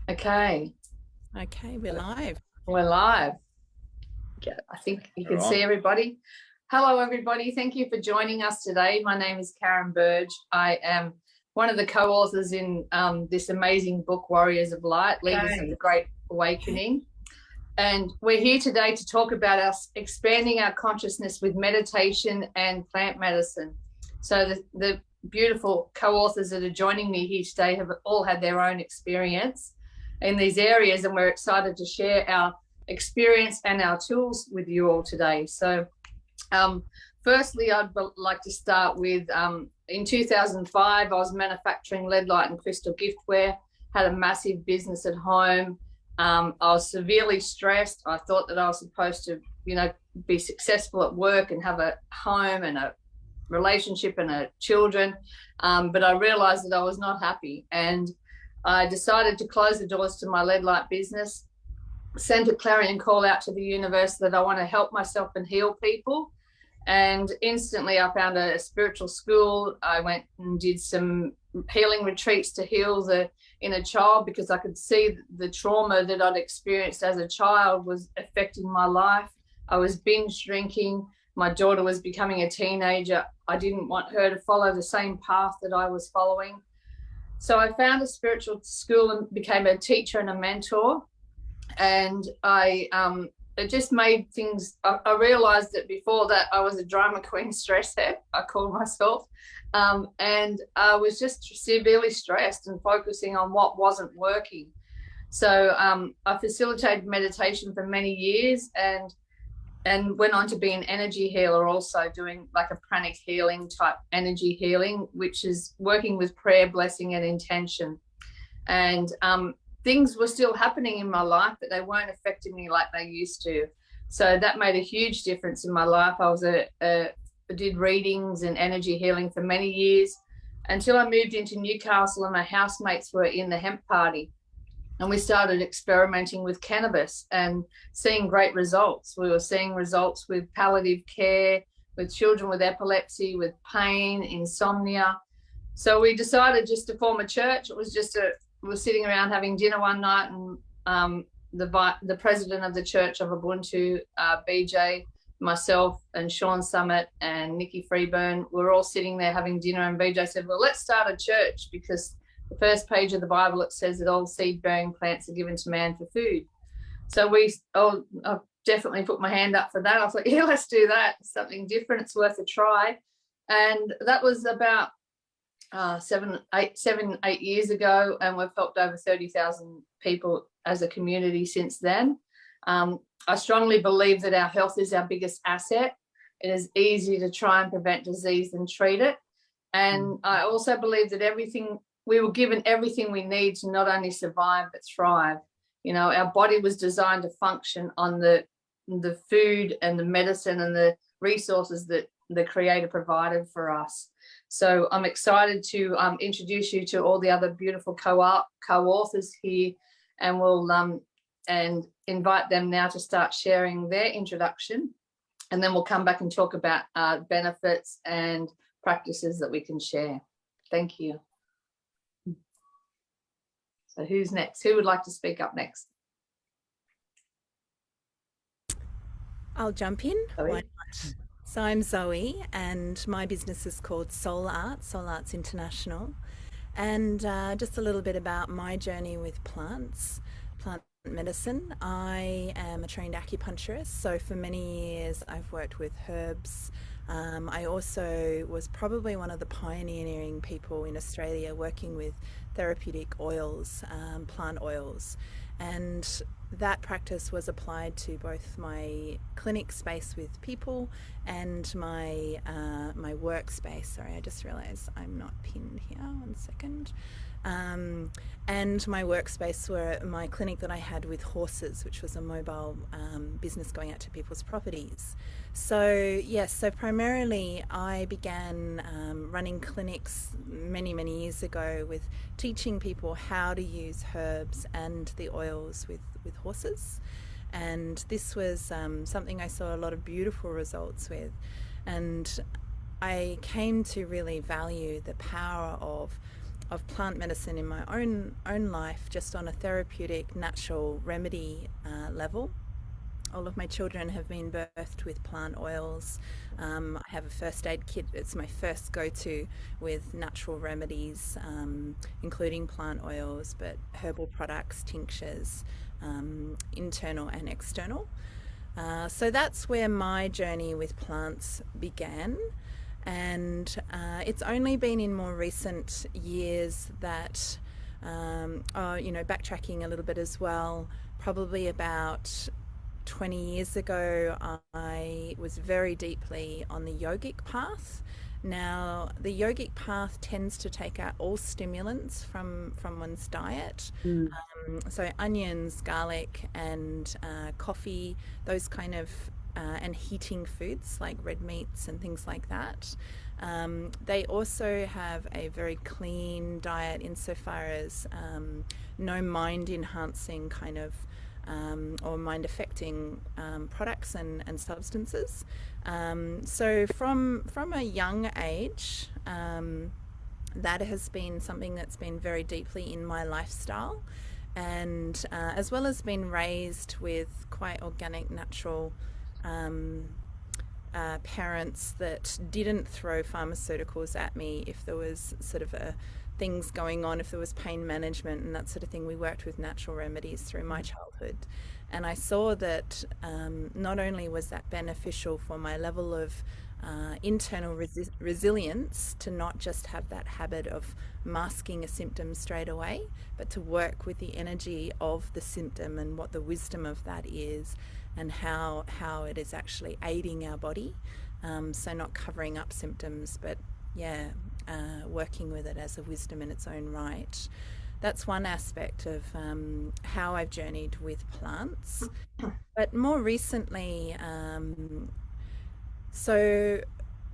Okay, Okay, we're live. we're live. Yeah, I think you can see everybody. Hello, everybody. Thank you for joining us today. My name is Karen Burge. I am one of the co-authors in this amazing book, Warriors of Light, Leaders of the Great Awakening. And we're here today to talk about us expanding our consciousness with meditation and plant medicine. So the beautiful co-authors that are joining me here today have all had their own experience in these areas, and we're excited to share our experience and our tools with you all today. So firstly, I'd like to start with in 2005, I was manufacturing lead, light and crystal giftware, had a massive business at home. I was severely stressed. I thought that I was supposed to, be successful at work and have a home and a relationship and a children. But I realized that I was not happy. And I decided to close the doors to my lead light business, sent a clarion call out to the universe that I want to help myself and heal people. And instantly I found a spiritual school. I went and did some healing retreats to heal the inner child, because I could see the trauma that I'd experienced as a child was affecting my life. I was binge drinking. My daughter was becoming a teenager. I didn't want her to follow the same path that I was following. So I found a spiritual school and became a teacher and a mentor. And it just made things, I realized that before that I was a drama queen stress head, I call myself. And I was just severely stressed and focusing on what wasn't working. So I facilitated meditation for many years and went on to be an energy healer, also doing like a pranic healing type energy healing, which is working with prayer, blessing and intention. And things were still happening in my life, but they weren't affecting me like they used to. So that made a huge difference in my life. I did readings and energy healing for many years until I moved into Newcastle and my housemates were in the hemp party. And we started experimenting with cannabis and seeing great results. We were seeing results with palliative care, with children with epilepsy, with pain, insomnia. So we decided just to form a church. It was just we were sitting around having dinner one night, and the president of the Church of Ubuntu, BJ, myself and Sean Summit and Nikki Freeburn, we were all sitting there having dinner, and BJ said, well, let's start a church, because the first page of the Bible, it says that all seed-bearing plants are given to man for food. So I definitely put my hand up for that. I was like, yeah, let's do that. Something different. It's worth a try. And that was about 8 years ago, and we've helped over 30,000 people as a community since then. I strongly believe that our health is our biggest asset. It is easier to try and prevent disease than treat it. And I also believe that we were given everything we need to not only survive but thrive. Our body was designed to function on the food and the medicine and the resources that the Creator provided for us. So I'm excited to introduce you to all the other beautiful co-authors here, and we'll and invite them now to start sharing their introduction, and then we'll come back and talk about benefits and practices that we can share. Thank you. So who's next? Who would like to speak up next? I'll jump in. Zoe? Why not? So I'm Zoe, and my business is called Soul Arts International. And just a little bit about my journey with plant medicine. I am a trained acupuncturist, so for many years I've worked with herbs. I also was probably one of the pioneering people in Australia working with therapeutic oils, plant oils, and that practice was applied to both my clinic space with people and my workspace. Sorry, I just realised I'm not pinned here. 1 second. And my workspace were my clinic that I had with horses, which was a mobile business going out to people's properties. So yes, so primarily I began running clinics many years ago with teaching people how to use herbs and the oils with horses. And this was something I saw a lot of beautiful results with. And I came to really value the power of of plant medicine in my own life, just on a therapeutic, natural remedy level. All of my children have been birthed with plant oils. I have a first aid kit. It's my first go-to with natural remedies, including plant oils, but herbal products, tinctures, internal and external. So that's where my journey with plants began. And it's only been in more recent years that, backtracking a little bit as well, probably about 20 years ago, I was very deeply on the yogic path. Now, the yogic path tends to take out all stimulants from one's diet. Mm. So onions, garlic, and coffee, those kind of, and heating foods like red meats and things like that. They also have a very clean diet insofar as no mind enhancing kind of or mind affecting products and substances. So from a young age, that has been something that's been very deeply in my lifestyle, and as well as been raised with quite organic, natural parents that didn't throw pharmaceuticals at me if there was sort of things going on, if there was pain management and that sort of thing. We worked with natural remedies through my childhood, and I saw that not only was that beneficial for my level of internal resilience, to not just have that habit of masking a symptom straight away, but to work with the energy of the symptom and what the wisdom of that is, and how it is actually aiding our body. So not covering up symptoms, but working with it as a wisdom in its own right. That's one aspect of how I've journeyed with plants. But more recently, so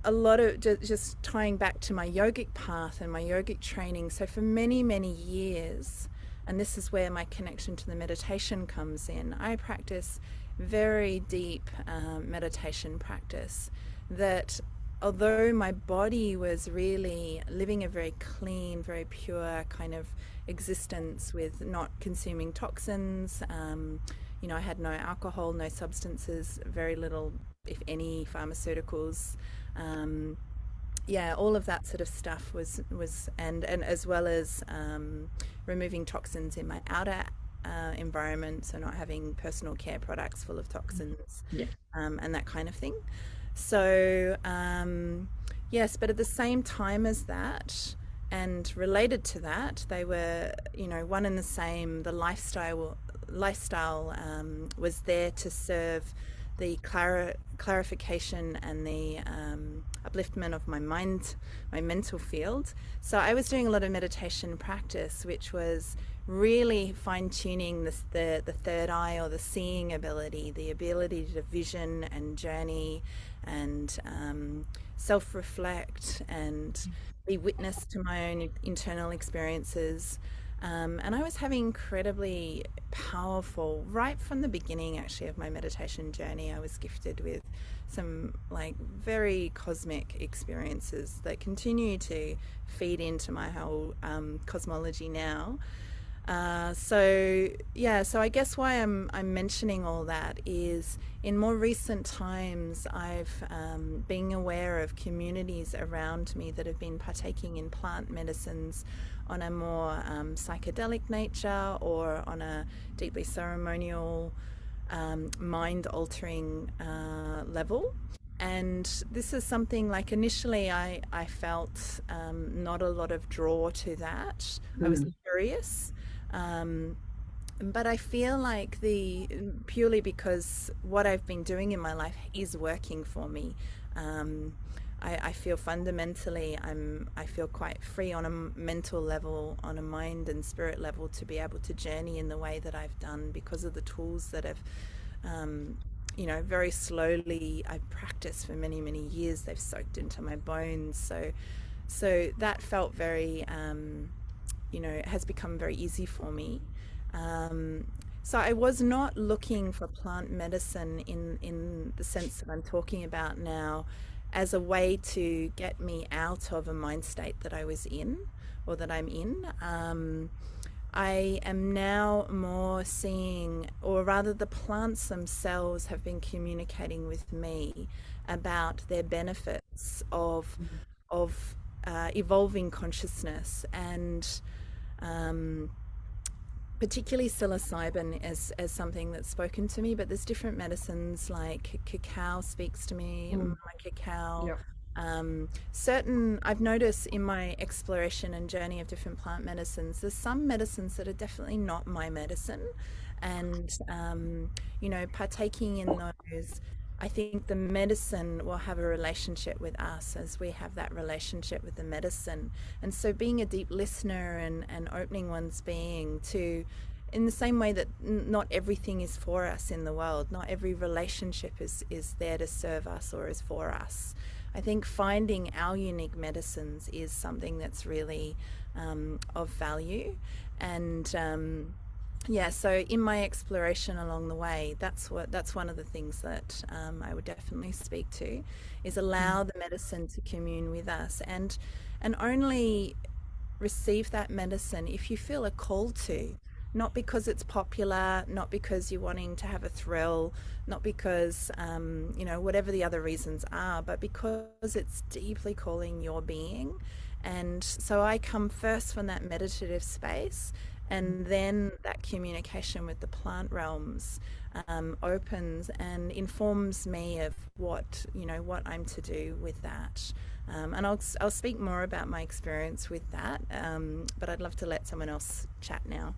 a lot of just tying back to my yogic path and my yogic training. So for many, many years, and this is where my connection to the meditation comes in, I practice very deep meditation practice that, although my body was really living a very clean, very pure kind of existence with not consuming toxins, I had no alcohol, no substances, very little, if any, pharmaceuticals. All of that sort of stuff was and as well as removing toxins in my outer environment, so not having personal care products full of toxins, and that kind of thing. So yes, but at the same time as that, and related to that, they were, one and the same. The lifestyle was there to serve the clarification and the upliftment of my mind, my mental field. So I was doing a lot of meditation practice, which was really fine-tuning the third eye, or the seeing ability, the ability to vision and journey and self-reflect and be witness to my own internal experiences. And I was having incredibly powerful, right from the beginning actually of my meditation journey, I was gifted with some very cosmic experiences that continue to feed into my whole cosmology now. So I guess why I'm mentioning all that is, in more recent times, I've been aware of communities around me that have been partaking in plant medicines on a more psychedelic nature, or on a deeply ceremonial, mind-altering level. And this is something initially I felt not a lot of draw to that. I was curious. But I feel like purely because what I've been doing in my life is working for me. I feel fundamentally I feel quite free on a mental level, on a mind and spirit level, to be able to journey in the way that I've done because of the tools that have very slowly I've practiced for many, many years. They've soaked into my bones. So that felt very, it has become very easy for me. So I was not looking for plant medicine in the sense that I'm talking about now as a way to get me out of a mind state that I was in, or that I'm in. I am now more seeing, or rather the plants themselves have been communicating with me about their benefits of evolving consciousness, and particularly psilocybin as something that's spoken to me. But there's different medicines, like cacao speaks to me, my cacao. Yep. Certain, I've noticed in my exploration and journey of different plant medicines, there's some medicines that are definitely not my medicine, and partaking in those, I think the medicine will have a relationship with us as we have that relationship with the medicine. And so being a deep listener and opening one's being to, in the same way that not everything is for us in the world, not every relationship is there to serve us or is for us. I think finding our unique medicines is something that's really of value. And so in my exploration along the way, that's one of the things that I would definitely speak to, is allow the medicine to commune with us, and only receive that medicine if you feel a call to. Not because it's popular, not because you're wanting to have a thrill, not because, whatever the other reasons are, but because it's deeply calling your being. And so I come first from that meditative space, and then that communication with the plant realms opens and informs me of what I'm to do with that. And I'll speak more about my experience with that, but I'd love to let someone else chat now.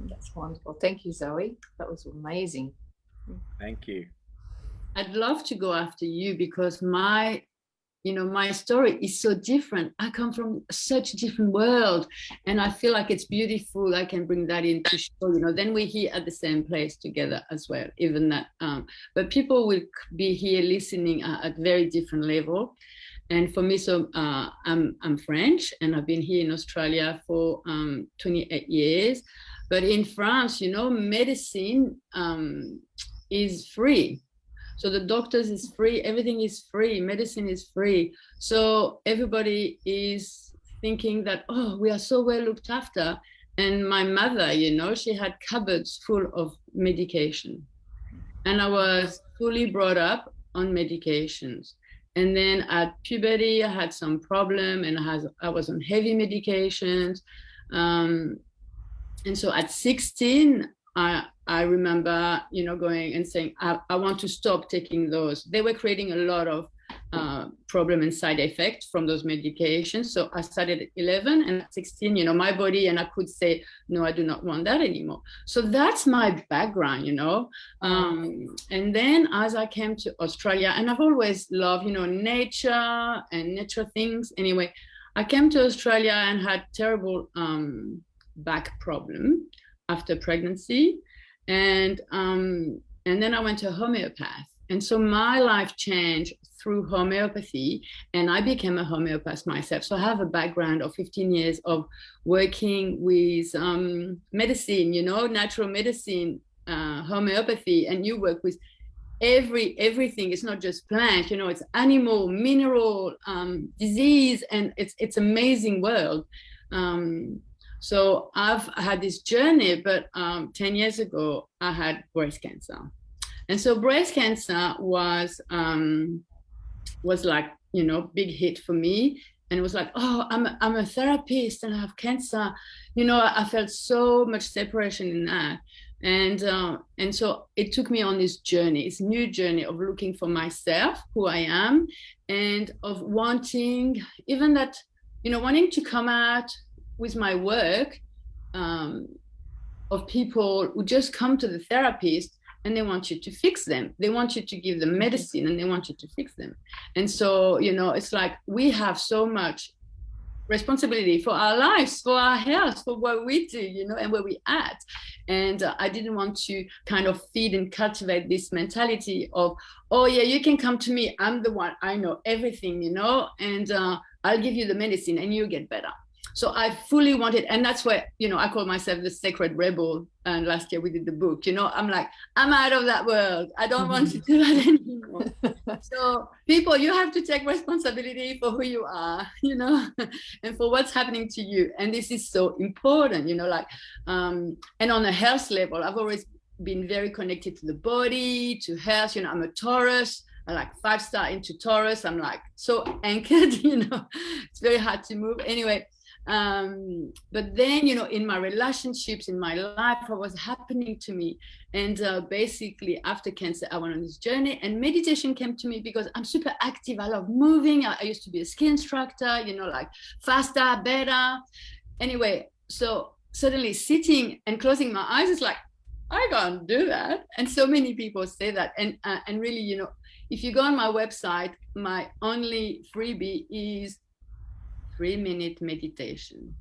That's wonderful. Thank you, Zoe. That was amazing. Thank you. I'd love to go after you, because my story is so different. I come from such a different world, and I feel like it's beautiful. I can bring that into show, then we're here at the same place together as well, even that. But people will be here listening at very different level. And for me, so I'm French, and I've been here in Australia for 28 years. But in France, medicine is free. So the doctors is free, everything is free, medicine is free. So everybody is thinking that, oh, we are so well looked after. And my mother, she had cupboards full of medication. And I was fully brought up on medications. And then at puberty, I had some problem, and I was on heavy medications. And so at 16, I remember, going and saying, I want to stop taking those. They were creating a lot of problem and side effects from those medications. So I started at 11, and at 16, my body, and I could say, no, I do not want that anymore. So that's my background, And then as I came to Australia, and I've always loved, nature and nature things. Anyway, I came to Australia and had terrible back problem after pregnancy, and then I went to a homeopath, and so my life changed through homeopathy, and I became a homeopath myself. So I have a background of 15 years of working with medicine, natural medicine, homeopathy, and you work with everything. It's not just plant, it's animal, mineral, disease, and it's amazing world. So I've had this journey, but 10 years ago, I had breast cancer. And so breast cancer was like, big hit for me. And it was like, oh, I'm a therapist and I have cancer. I felt so much separation in that. And so it took me on this journey, this new journey of looking for myself, who I am, and of wanting, even that, wanting to come out with my work, of people who just come to the therapist and they want you to fix them. They want you to give them medicine and they want you to fix them. And so, it's like we have so much responsibility for our lives, for our health, for what we do, and where we at. And I didn't want to kind of feed and cultivate this mentality of, oh yeah, you can come to me, I'm the one, I know everything, and I'll give you the medicine and you get better. So I fully wanted, and that's why, I call myself the sacred rebel. And last year we did the book, I'm like, I'm out of that world. I don't want to do that anymore. So people, you have to take responsibility for who you are, you know, and for what's happening to you. And this is so important, you know, like, and on a health level, I've always been very connected to the body, to health. You know, I'm a Taurus. I like 5-star into Taurus. I'm like so anchored, you know, it's very hard to move. Anyway, but then, you know, in my relationships, in my life, what was happening to me. And basically after cancer, I went on this journey, and meditation came to me because I'm super active. I love moving. I used to be a ski instructor, you know, like faster, better. Anyway, so suddenly sitting and closing my eyes is like, I can't do that. And so many people say that. And really, you know, if you go on my website, my only freebie is 3-minute meditation.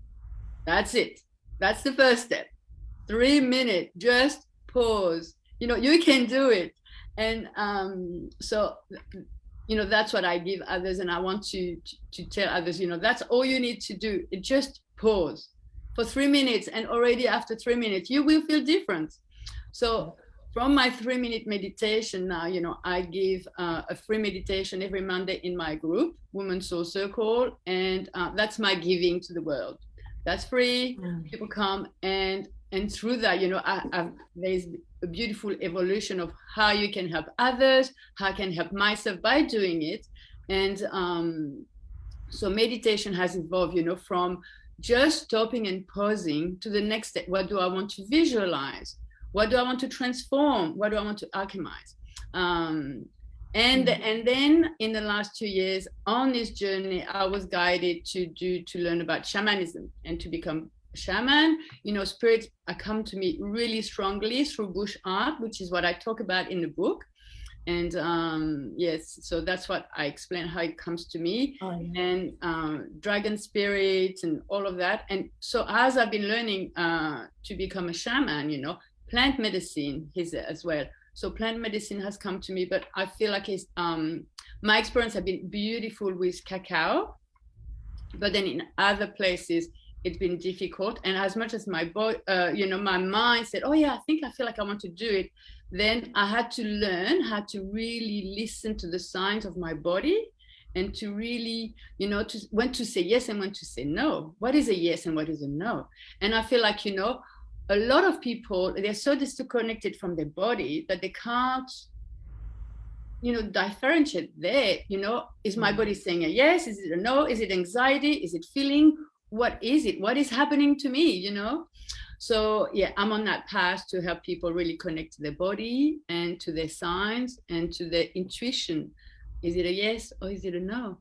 That's it. That's the first step. 3 minutes, just pause. You know, you can do it. And so, you know, that's what I give others. And I want to tell others, you know, that's all you need to do. It just pause for 3 minutes. And already after 3 minutes, you will feel different. So from my 3-minute meditation now, you know, I give a free meditation every Monday in my group, Women's Soul Circle, and that's my giving to the world. That's free. People come, and through that, you know, there's a beautiful evolution of how you can help others, how I can help myself by doing it. And so meditation has evolved, you know, from just stopping and pausing to the next step. What do I want to visualize? What do I want to transform? What do I want to alchemize? And then in the last 2 years on this journey, I was guided to learn about shamanism and to become a shaman. You know, spirits come to me really strongly through bush art, which is what I talk about in the book. And yes, so that's what I explain, how it comes to me. And dragon spirits and all of that. And so as I've been learning to become a shaman, you know, plant medicine is as well. So plant medicine has come to me, but I feel like it's, my experience have been beautiful with cacao, but then in other places it's been difficult. And as much as my body, you know, my mind said, oh yeah, I feel like I want to do it. Then I had to learn how to really listen to the signs of my body, and to really, you know, to when to say yes and when to say no. What is a yes and what is a no? And I feel like, you know, a lot of people, they're so disconnected from their body that they can't, you know, differentiate there. You know, is my body saying a yes? Is it a no? Is it anxiety? Is it feeling? What is it? What is happening to me? You know? So yeah, I'm on that path to help people really connect to their body and to their signs and to their intuition. Is it a yes or is it a no?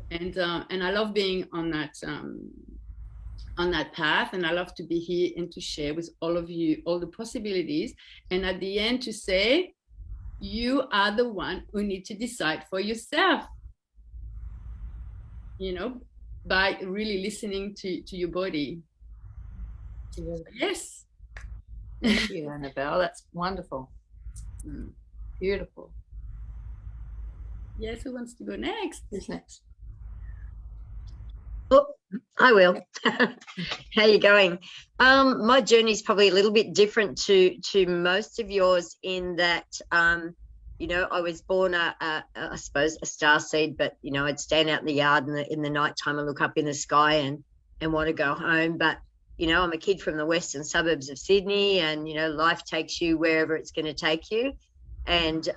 And I love being on that path, and I love to be here and to share with all of you all the possibilities, and at the end to say, you are the one who need to decide for yourself, you know, by really listening to your body. Yes. Thank you, Annabelle. That's wonderful. Beautiful. Yes, who wants to go next? Who's next? Oh, I will. How you going? My journey is probably a little bit different to most of yours in that, you know, I was born I suppose a starseed, but you know, I'd stand out in the yard in the nighttime and look up in the sky and want to go home. But you know, I'm a kid from the western suburbs of Sydney, and you know, life takes you wherever it's going to take you. And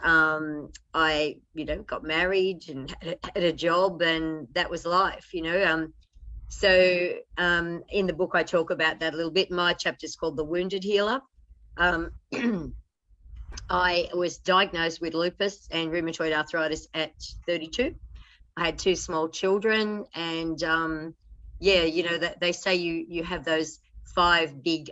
I, you know, got married and had a job, and that was life, you know. So in the book, I talk about that a little bit. My chapter is called The Wounded Healer. I was diagnosed with lupus and rheumatoid arthritis at 32. I had 2 small children, and yeah, you know, that they say you have those 5 big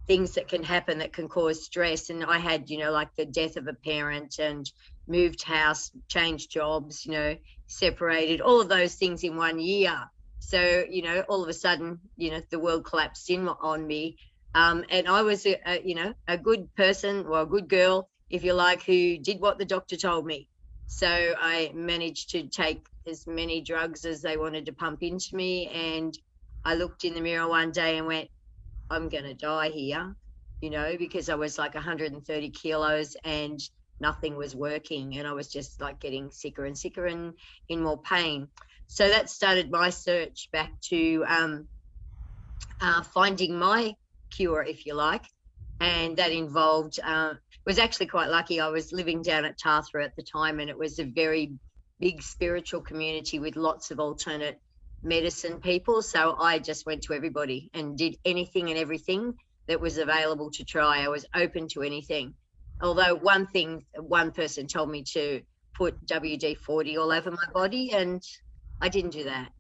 things that can happen that can cause stress. And I had, you know, like the death of a parent and moved house, changed jobs, you know, separated, all of those things in 1 year. So, you know, all of a sudden, you know, the world collapsed in on me. And I was, you know, a good person, well, a good girl, if you like, who did what the doctor told me. So I managed to take as many drugs as they wanted to pump into me. And I looked in the mirror one day and went, I'm going to die here, you know, because I was like 130 kilos and nothing was working, and I was just like getting sicker and sicker and in more pain. So that started my search back to finding my cure, if you like, and that involved was actually quite lucky. I was living down at Tathra at the time, and it was a very big spiritual community with lots of alternate medicine people. So I just went to everybody and did anything and everything that was available to try. I was open to anything. Although one person told me to put WD-40 all over my body, and I didn't do that.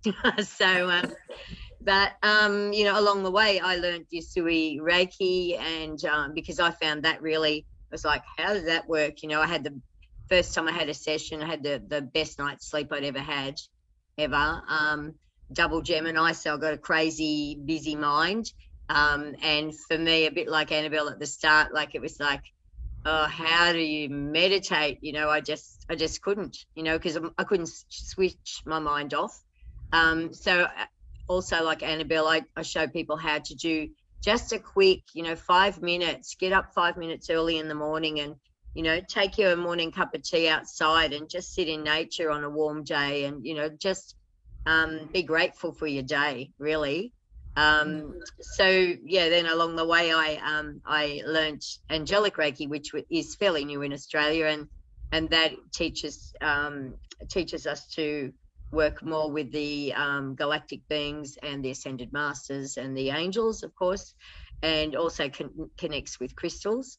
So, but, you know, along the way, I learned Yusui Reiki, and because I found that really was like, how does that work? You know, I had the first time I had a session, I had the best night's sleep I'd ever had, ever. Double Gemini, so I got a crazy busy mind. And for me, a bit like Annabelle at the start, like it was like, oh, how do you meditate? You know, I just couldn't, you know, because I couldn't switch my mind off. So also like Annabelle, I show people how to do just a quick, you know, 5 minutes, get up 5 minutes early in the morning and, you know, take your morning cup of tea outside and just sit in nature on a warm day and, you know, just be grateful for your day, really. So yeah, then along the way I learned angelic Reiki, which is fairly new in Australia, and that teaches us to work more with the galactic beings and the ascended masters and the angels, of course, and also connects with crystals.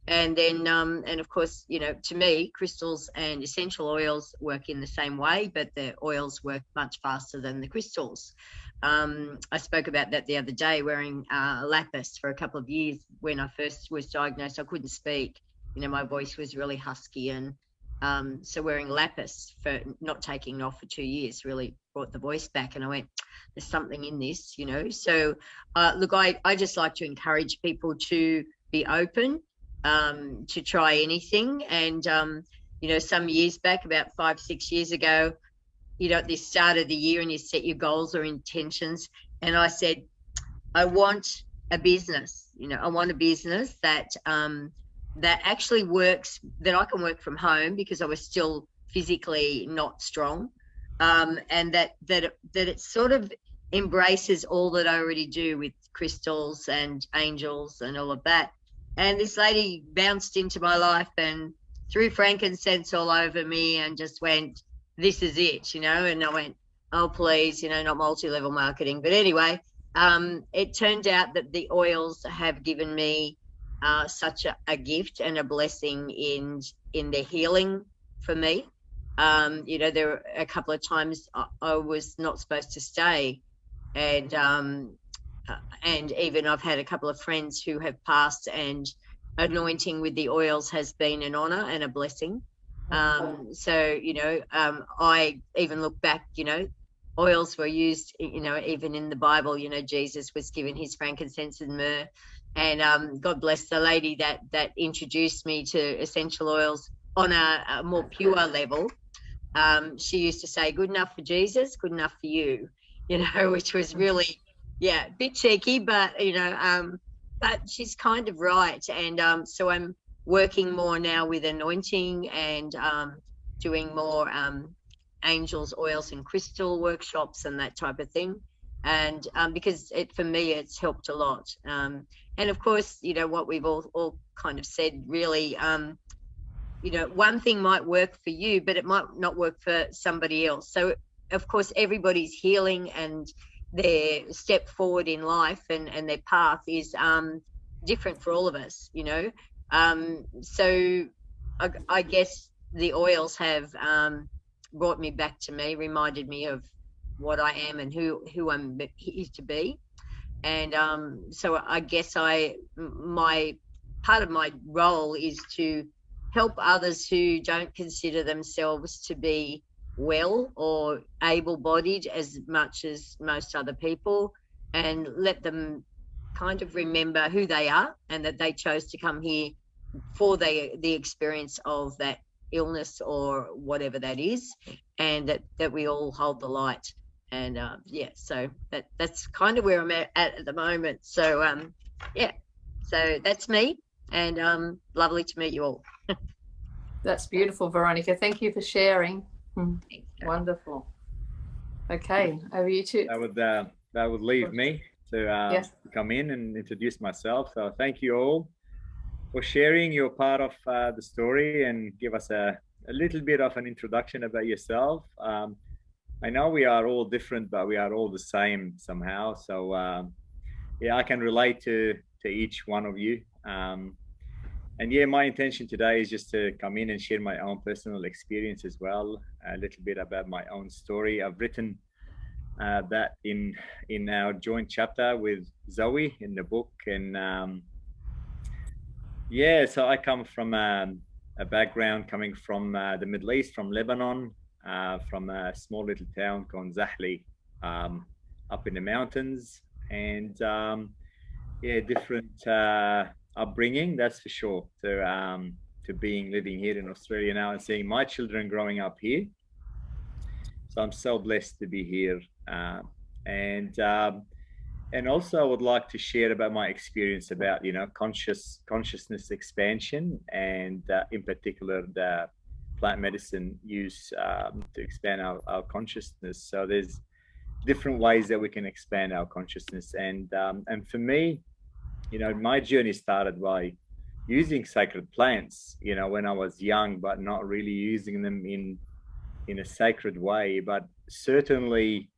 And then, and of course, you know, to me, crystals and essential oils work in the same way, but the oils work much faster than the crystals. I spoke about that the other day, wearing lapis for a couple of years. When I first was diagnosed, I couldn't speak. You know, my voice was really husky, and so wearing lapis for not taking it off for 2 years really brought the voice back. And I went, there's something in this, you know. So look, I just like to encourage people to be open, to try anything. And you know, some years back, about 5-6 years ago, you know, at the start of the year, and you set your goals or intentions, and I said, I want a business, you know, I want a business that that actually works, that I can work from home because I was still physically not strong, and that it sort of embraces all that I already do with crystals and angels and all of that. And this lady bounced into my life and threw frankincense all over me and just went, this is it, you know. And I went, oh, please, you know, not multi-level marketing. But anyway, it turned out that the oils have given me such a gift and a blessing in their healing for me. You know, there were a couple of times I was not supposed to stay, and even I've had a couple of friends who have passed, and anointing with the oils has been an honor and a blessing. So, you know, I even look back, you know, oils were used, you know, even in the Bible, you know, Jesus was given his frankincense and myrrh. And God bless the lady that introduced me to essential oils on a more pure level. She used to say, good enough for Jesus, good enough for you, you know, which was really, yeah, a bit cheeky, but, you know, but she's kind of right. And so I'm working more now with anointing and doing more angels, oils and crystal workshops and that type of thing. And because for me, it's helped a lot. And of course, you know, what we've all kind of said, really, you know, one thing might work for you, but it might not work for somebody else. So, of course, everybody's healing and their step forward in life and their path is different for all of us, you know. So I guess the oils have brought me back to me, reminded me of what I am and who I'm here to be. And so I guess my part of my role is to help others who don't consider themselves to be well or able-bodied as much as most other people, and let them kind of remember who they are and that they chose to come here for the experience of that illness or whatever that is, and that we all hold the light. And yeah, so that's kind of where I'm at the moment. So yeah, so that's me, and lovely to meet you all. That's beautiful, Veronica. Thank you for sharing. Wonderful. Okay, over you two. That would leave me to Yes. come in and introduce myself. So thank you all for sharing your part of the story and give us a little bit of an introduction about yourself. I know we are all different, but we are all the same somehow. So yeah, I can relate to each one of you. And yeah, my intention today is just to come in and share my own personal experience as well, a little bit about my own story. I've written that in our joint chapter with Zoe in the book, and yeah, so I come from a background coming from the Middle East, from Lebanon, from a small little town called Zahli, up in the mountains, and yeah, different upbringing, that's for sure, to living here in Australia now and seeing my children growing up here. So I'm so blessed to be here, and also I would like to share about my experience about consciousness expansion, and in particular the plant medicine use to expand our consciousness. So there's different ways that we can expand our consciousness, and for me, my journey started by using sacred plants, when I was young, but not really using them in a sacred way. But certainly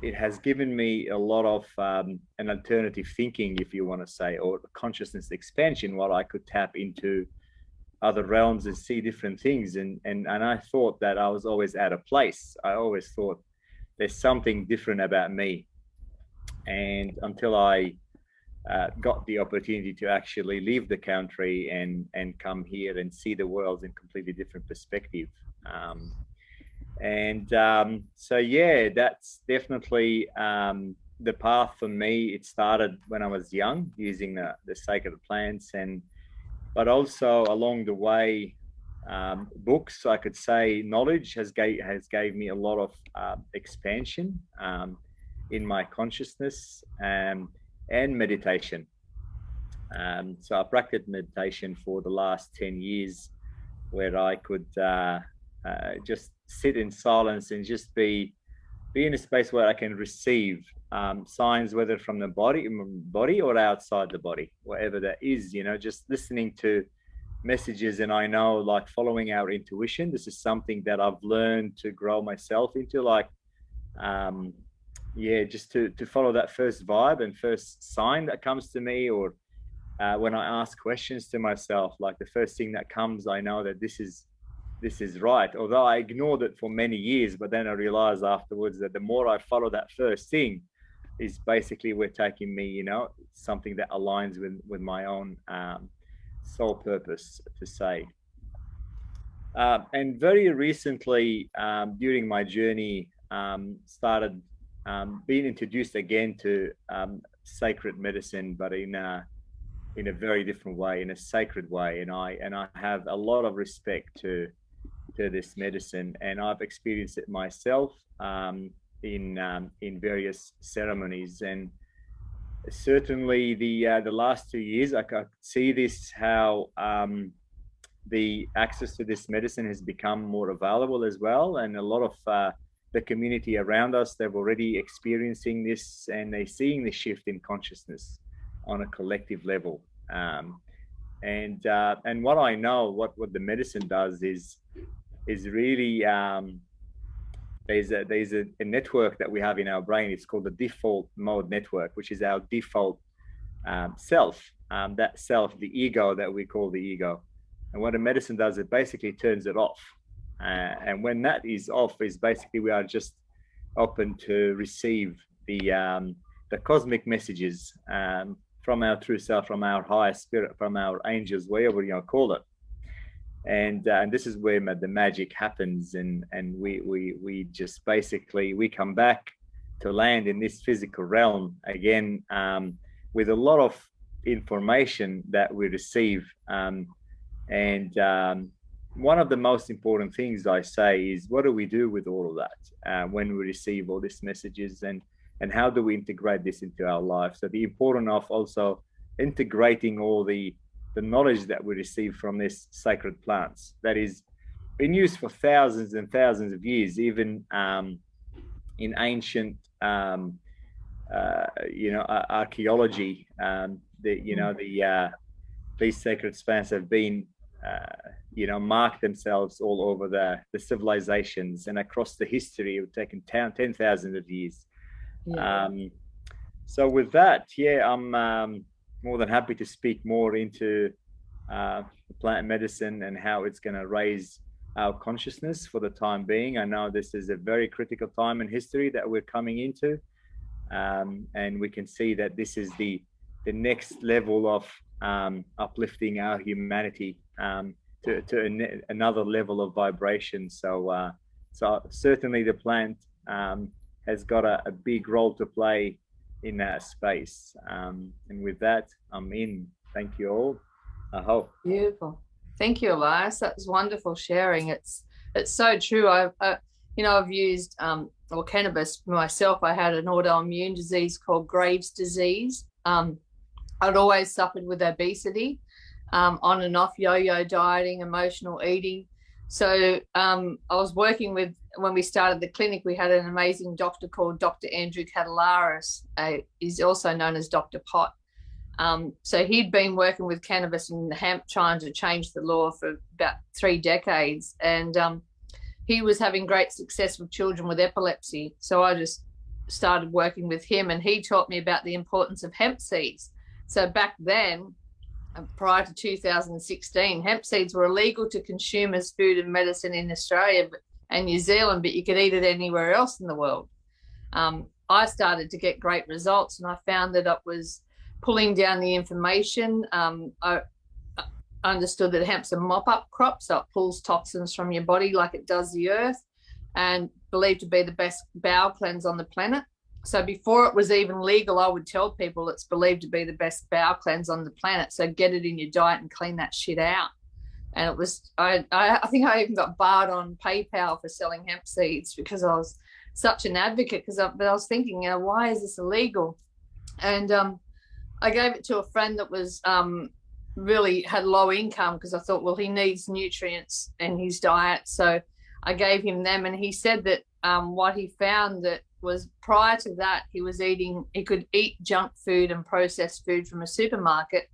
it has given me a lot of an alternative thinking, if you want to say, or consciousness expansion, while I could tap into other realms and see different things. And I thought that I was always out of place. I always thought there's something different about me. And until I got the opportunity to actually leave the country and come here and see the world in completely different perspective. So yeah, that's definitely the path for me. It started when I was young, using the sacred plants, but also along the way, books, I could say, knowledge has gave me a lot of expansion in my consciousness, and meditation. So I practiced meditation for the last 10 years, where I could just sit in silence and just be in a space where I can receive signs, whether from the body or outside the body, whatever that is, just listening to messages. And I know, like, following our intuition, this is something that I've learned to grow myself into, like, yeah, just to follow that first vibe and first sign that comes to me, or when I ask questions to myself, like the first thing that comes, I know that this is right. Although I ignored it for many years, but then I realized afterwards that the more I follow that first thing, is basically we're taking me, something that aligns with my own soul purpose, to say. And very recently, during my journey, started being introduced again to sacred medicine, but in a very different way, in a sacred way. And I have a lot of respect to this medicine, and I've experienced it myself in various ceremonies. And certainly the last 2 years, I could see this, how the access to this medicine has become more available as well, and a lot of the community around us, they're already experiencing this, and they're seeing the shift in consciousness on a collective level. And what I know, what the medicine does is really, there's a network that we have in our brain. It's called the default mode network, which is our default self. That self, the ego that we call the ego. And what a medicine does, it basically turns it off. And when that is off, is basically we are just open to receive the cosmic messages from our true self, from our higher spirit, from our angels, whatever you call it. And this is where the magic happens, and we just basically, we come back to land in this physical realm again, with a lot of information that we receive. One of the most important things I say is, what do we do with all of that when we receive all these messages, and how do we integrate this into our life? So the importance of also integrating all the the knowledge that we receive from this sacred plants that is been used for thousands and thousands of years, even in ancient archaeology. These sacred plants have been marked themselves all over the civilizations and across the history. It would take 10,000 of years. Yeah. So with that, I'm more than happy to speak more into plant medicine and how it's going to raise our consciousness for the time being. I know this is a very critical time in history that we're coming into, and we can see that this is the next level of uplifting our humanity to another level of vibration. So certainly the plant has got a big role to play in that space. And with that, I'm in. Thank you all. I hope. Beautiful. Thank you, Elias. That was wonderful sharing. It's so true. I've used cannabis myself. I had an autoimmune disease called Graves' disease. I'd always suffered with obesity, on and off yo-yo dieting, emotional eating. So I was working with, when we started the clinic, we had an amazing doctor called Dr. Andrew Catalaris. He's also known as Dr. Pot. So he'd been working with cannabis and hemp, trying to change the law for about 3 decades. And he was having great success with children with epilepsy. So I just started working with him, and he taught me about the importance of hemp seeds. So back then, prior to 2016, hemp seeds were illegal to consume as food and medicine in Australia and New Zealand, but you could eat it anywhere else in the world. I started to get great results, and I found that it was pulling down the information. I understood that hemp's a mop-up crop, so it pulls toxins from your body like it does the earth, and believed to be the best bowel cleanse on the planet. So before it was even legal, I would tell people it's believed to be the best bowel cleanse on the planet. So get it in your diet and clean that shit out. And it was, I think I even got barred on PayPal for selling hemp seeds because I was such an advocate. But I was thinking, why is this illegal? And I gave it to a friend that was really had low income, because I thought, well, he needs nutrients in his diet. So I gave him them, and he said that what he found that was, prior to that, he could eat junk food and processed food from a supermarket,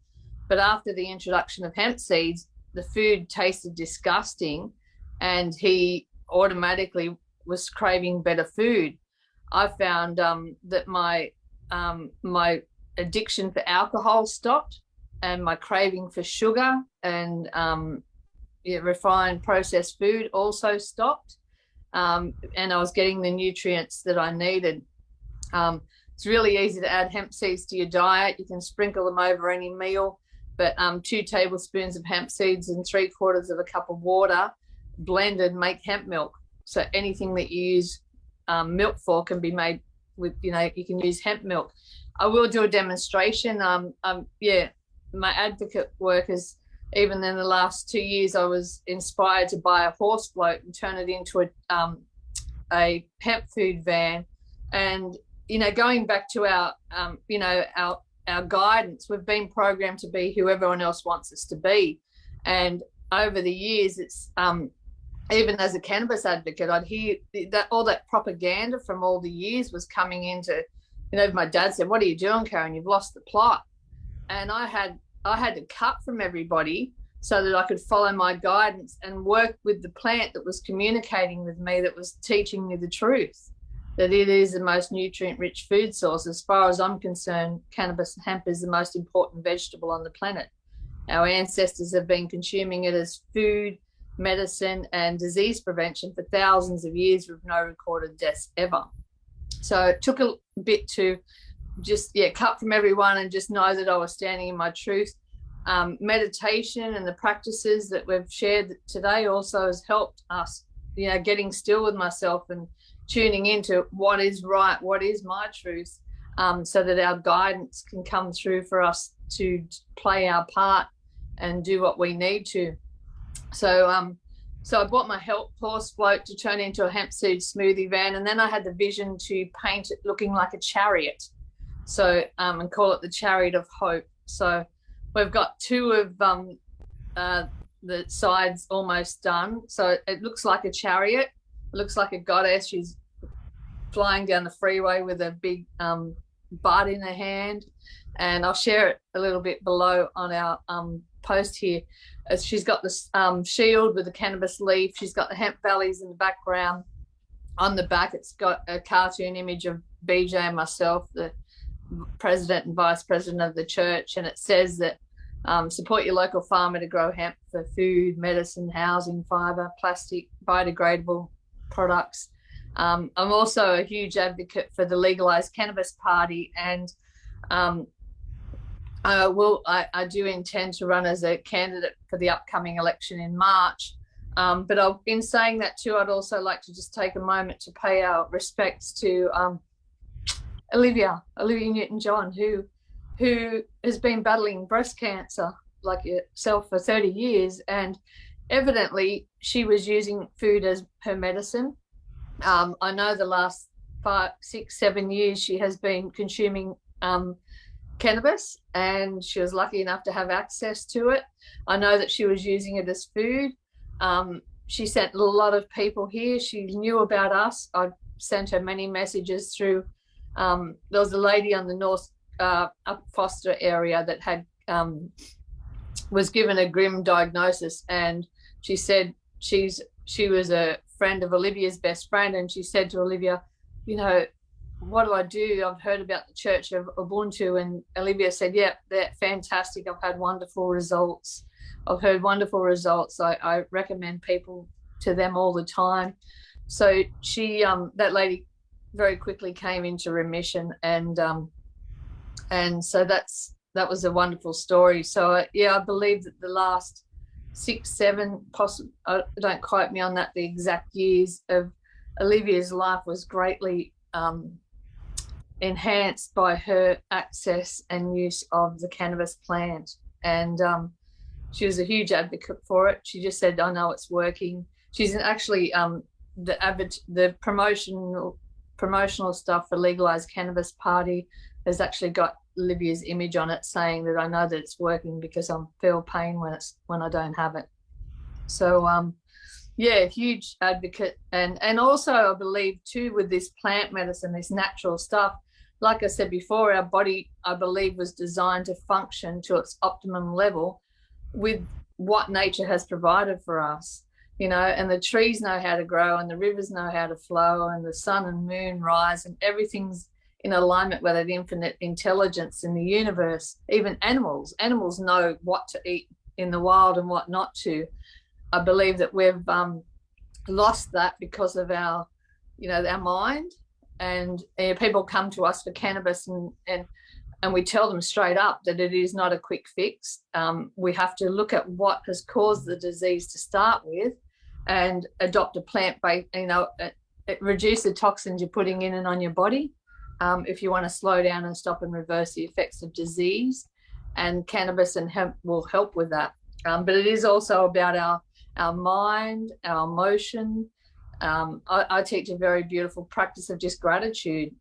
but after the introduction of hemp seeds, the food tasted disgusting, and he automatically was craving better food. I found that my addiction for alcohol stopped, and my craving for sugar and refined processed food also stopped. And I was getting the nutrients that I needed. It's really easy to add hemp seeds to your diet. You can sprinkle them over any meal, but 2 tablespoons of hemp seeds and 3/4 of a cup of water blended make hemp milk. So anything that you use milk for can be made with, you can use hemp milk. I will do a demonstration. My advocate work is, even in the last 2 years, I was inspired to buy a horse float and turn it into a hemp food van. And, going back to our guidance, we've been programmed to be who everyone else wants us to be. And over the years, it's, even as a cannabis advocate, I'd hear that all that propaganda from all the years was coming into, my dad said, "What are you doing, Karen? You've lost the plot." And I had to cut from everybody so that I could follow my guidance and work with the plant that was communicating with me, that was teaching me the truth, that it is the most nutrient-rich food source. As far as I'm concerned, cannabis and hemp is the most important vegetable on the planet. Our ancestors have been consuming it as food, medicine, and disease prevention for thousands of years with no recorded deaths ever. So it took a bit to just cut from everyone and just know that I was standing in my truth. Meditation and the practices that we've shared today also has helped us, getting still with myself and tuning into what is right, what is my truth, so that our guidance can come through for us to play our part and do what we need to. So I bought my horse float to turn into a hemp seed smoothie van, and then I had the vision to paint it looking like a chariot. So and call it the Chariot of Hope. So we've got two of the sides almost done. So it looks like a chariot. It looks like a goddess. She's flying down the freeway with a big bud in her hand. And I'll share it a little bit below on our post here. She's got this shield with the cannabis leaf. She's got the hemp valleys in the background. On the back, it's got a cartoon image of BJ and myself, the president and vice president of the church. And it says that support your local farmer to grow hemp for food, medicine, housing, fibre, plastic, biodegradable products. I'm also a huge advocate for the Legalised Cannabis Party, and I do intend to run as a candidate for the upcoming election in March. But in saying that too, I'd also like to just take a moment to pay our respects to Olivia Newton-John, who has been battling breast cancer like yourself for 30 years, and evidently she was using food as her medicine. I know the last 5, 6, 7 years she has been consuming cannabis, and she was lucky enough to have access to it. I know that she was using it as food. She sent a lot of people here. She knew about us. I sent her many messages through. There was a lady on the north up Foster area that had was given a grim diagnosis, and she said she was a friend of Olivia's best friend, and she said to Olivia, you know, what do I do? I've heard about the Church of Ubuntu. And Olivia said, yeah, they're fantastic. I've had wonderful results. I've heard wonderful results. I recommend people to them all the time. So she, that lady very quickly came into remission, and so that was a wonderful story. So yeah, I believe that the last 6, 7, possibly, don't quote me on that, the exact years of Olivia's life was greatly enhanced by her access and use of the cannabis plant. And she was a huge advocate for it. She just said, I know it's working. She's actually the promotional stuff for Legalised Cannabis Party has actually got Olivia's image on it, saying that I know that it's working because I feel pain when I don't have it. So yeah, huge advocate. And also I believe too, with this plant medicine, this natural stuff, like I said before, our body, I believe, was designed to function to its optimum level with what nature has provided for us, you know, and the trees know how to grow, and the rivers know how to flow, and the sun and moon rise, and everything's in alignment with that infinite intelligence in the universe. Even animals know what to eat in the wild and what not to. I believe that we've lost that because of our mind. And people come to us for cannabis, and we tell them straight up that it is not a quick fix. We have to look at what has caused the disease to start with, and adopt a plant-based, reduce the toxins you're putting in and on your body. If you want to slow down and stop and reverse the effects of disease, and cannabis and hemp will help with that. But it is also about our mind, our emotion. I teach a very beautiful practice of just gratitude,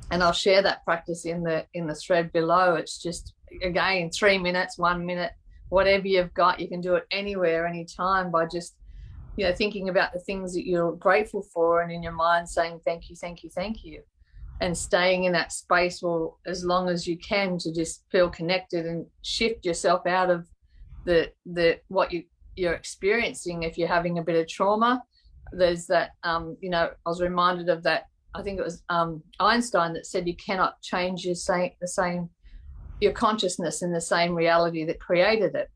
and I'll share that practice in the thread below. It's just, again, 3 minutes, 1 minute, whatever you've got. You can do it anywhere, anytime, by just thinking about the things that you're grateful for, and in your mind saying thank you, thank you, thank you, and staying in that space for as long as you can to just feel connected and shift yourself out of the what you're experiencing. If you're having a bit of trauma, there's that I was reminded of that, I think it was Einstein that said you cannot change your consciousness in the same reality that created it.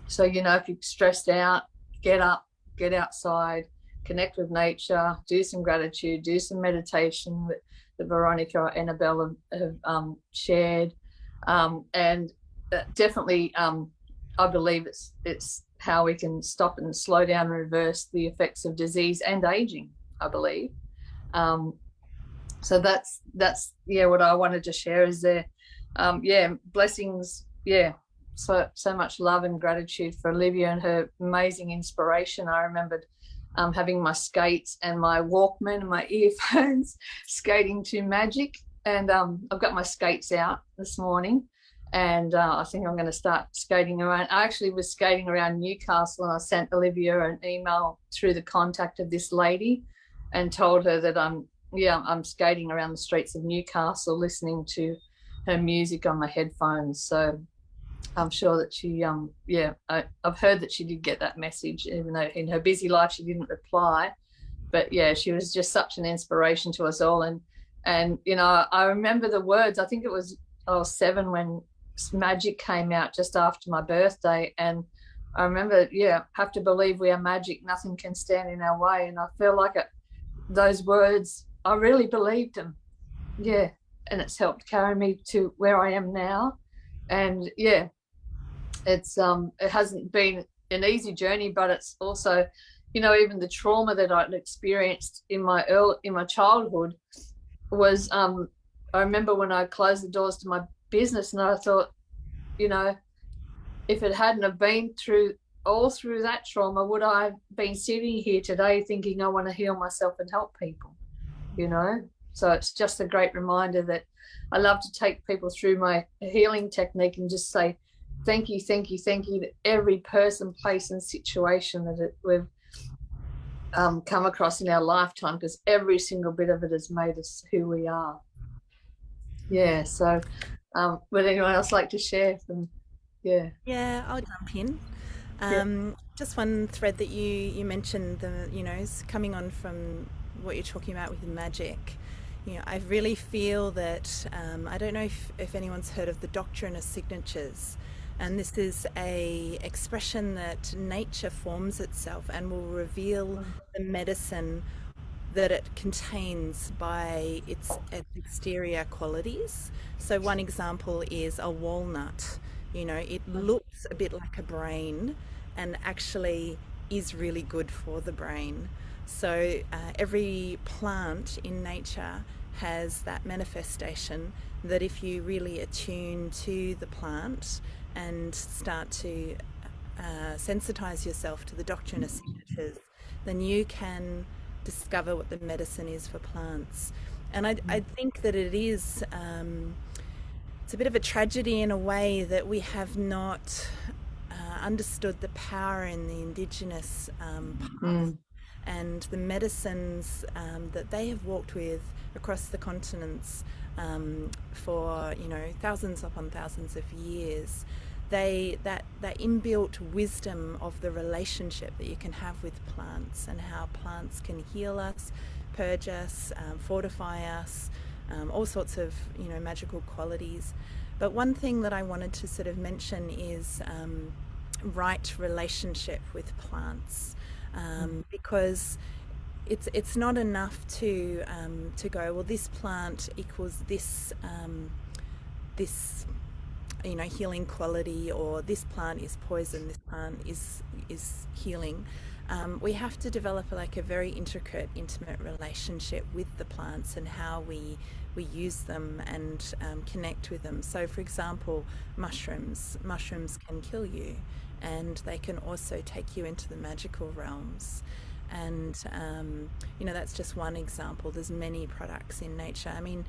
So if you're stressed out, get up, get outside, connect with nature, do some gratitude, do some meditation that Veronica or Annabelle have shared, and definitely I believe it's how we can stop and slow down and reverse the effects of disease and aging, I believe. So that's what I wanted to share is there. Blessings. So much love and gratitude for Olivia and her amazing inspiration. I remembered having my skates and my Walkman and my earphones skating to Magic, and I've got my skates out this morning, And I think I'm going to start skating around. I actually was skating around Newcastle, and I sent Olivia an email through the contact of this lady and told her that I'm skating around the streets of Newcastle listening to her music on my headphones. So I'm sure that she I've heard that she did get that message, even though in her busy life she didn't reply. But yeah, she was just such an inspiration to us all. And you know, I remember the words. I think I was 7 when Magic came out just after my birthday, and I remember, have to believe we are magic, nothing can stand in our way. And I feel like those words, I really believed them. Yeah, and it's helped carry me to where I am now. And yeah, it's it hasn't been an easy journey, but it's also, you know, even the trauma that I'd experienced in my childhood was I remember when I closed the doors to my business, and I thought, you know, if it hadn't have been through that trauma, would I have been sitting here today thinking I want to heal myself and help people, you know? So it's just a great reminder that I love to take people through my healing technique and just say thank you to every person, place and situation that we've come across in our lifetime, because every single bit of it has made us who we are. Yeah, so would anyone else like to share from? Yeah, I'll jump in. Just one thread that you mentioned, coming on from what you're talking about with magic. You know, I really feel that I don't know if anyone's heard of the doctrine of signatures, and this is a expression that nature forms itself and will reveal the medicine that it contains by its exterior qualities. So one example is a walnut. You know, it looks a bit like a brain and actually is really good for the brain. So every plant in nature has that manifestation that if you really attune to the plant and start to sensitize yourself to the doctrine of signatures, then you can discover what the medicine is for plants. And I think that it is it's a bit of a tragedy in a way that we have not understood the power in the indigenous path and the medicines that they have walked with across the continents for, you know, thousands upon thousands of years. That inbuilt wisdom of the relationship that you can have with plants, and how plants can heal us, purge us, fortify us, all sorts of, you know, magical qualities. But one thing that I wanted to sort of mention is right relationship with plants, because it's not enough to go, well, this plant equals this this, you know, healing quality, or this plant is poison, this plant is healing. We have to develop like a very intricate, intimate relationship with the plants and how we use them and connect with them. So for example, mushrooms can kill you, and they can also take you into the magical realms. And you know, that's just one example. There's many products in nature. I mean,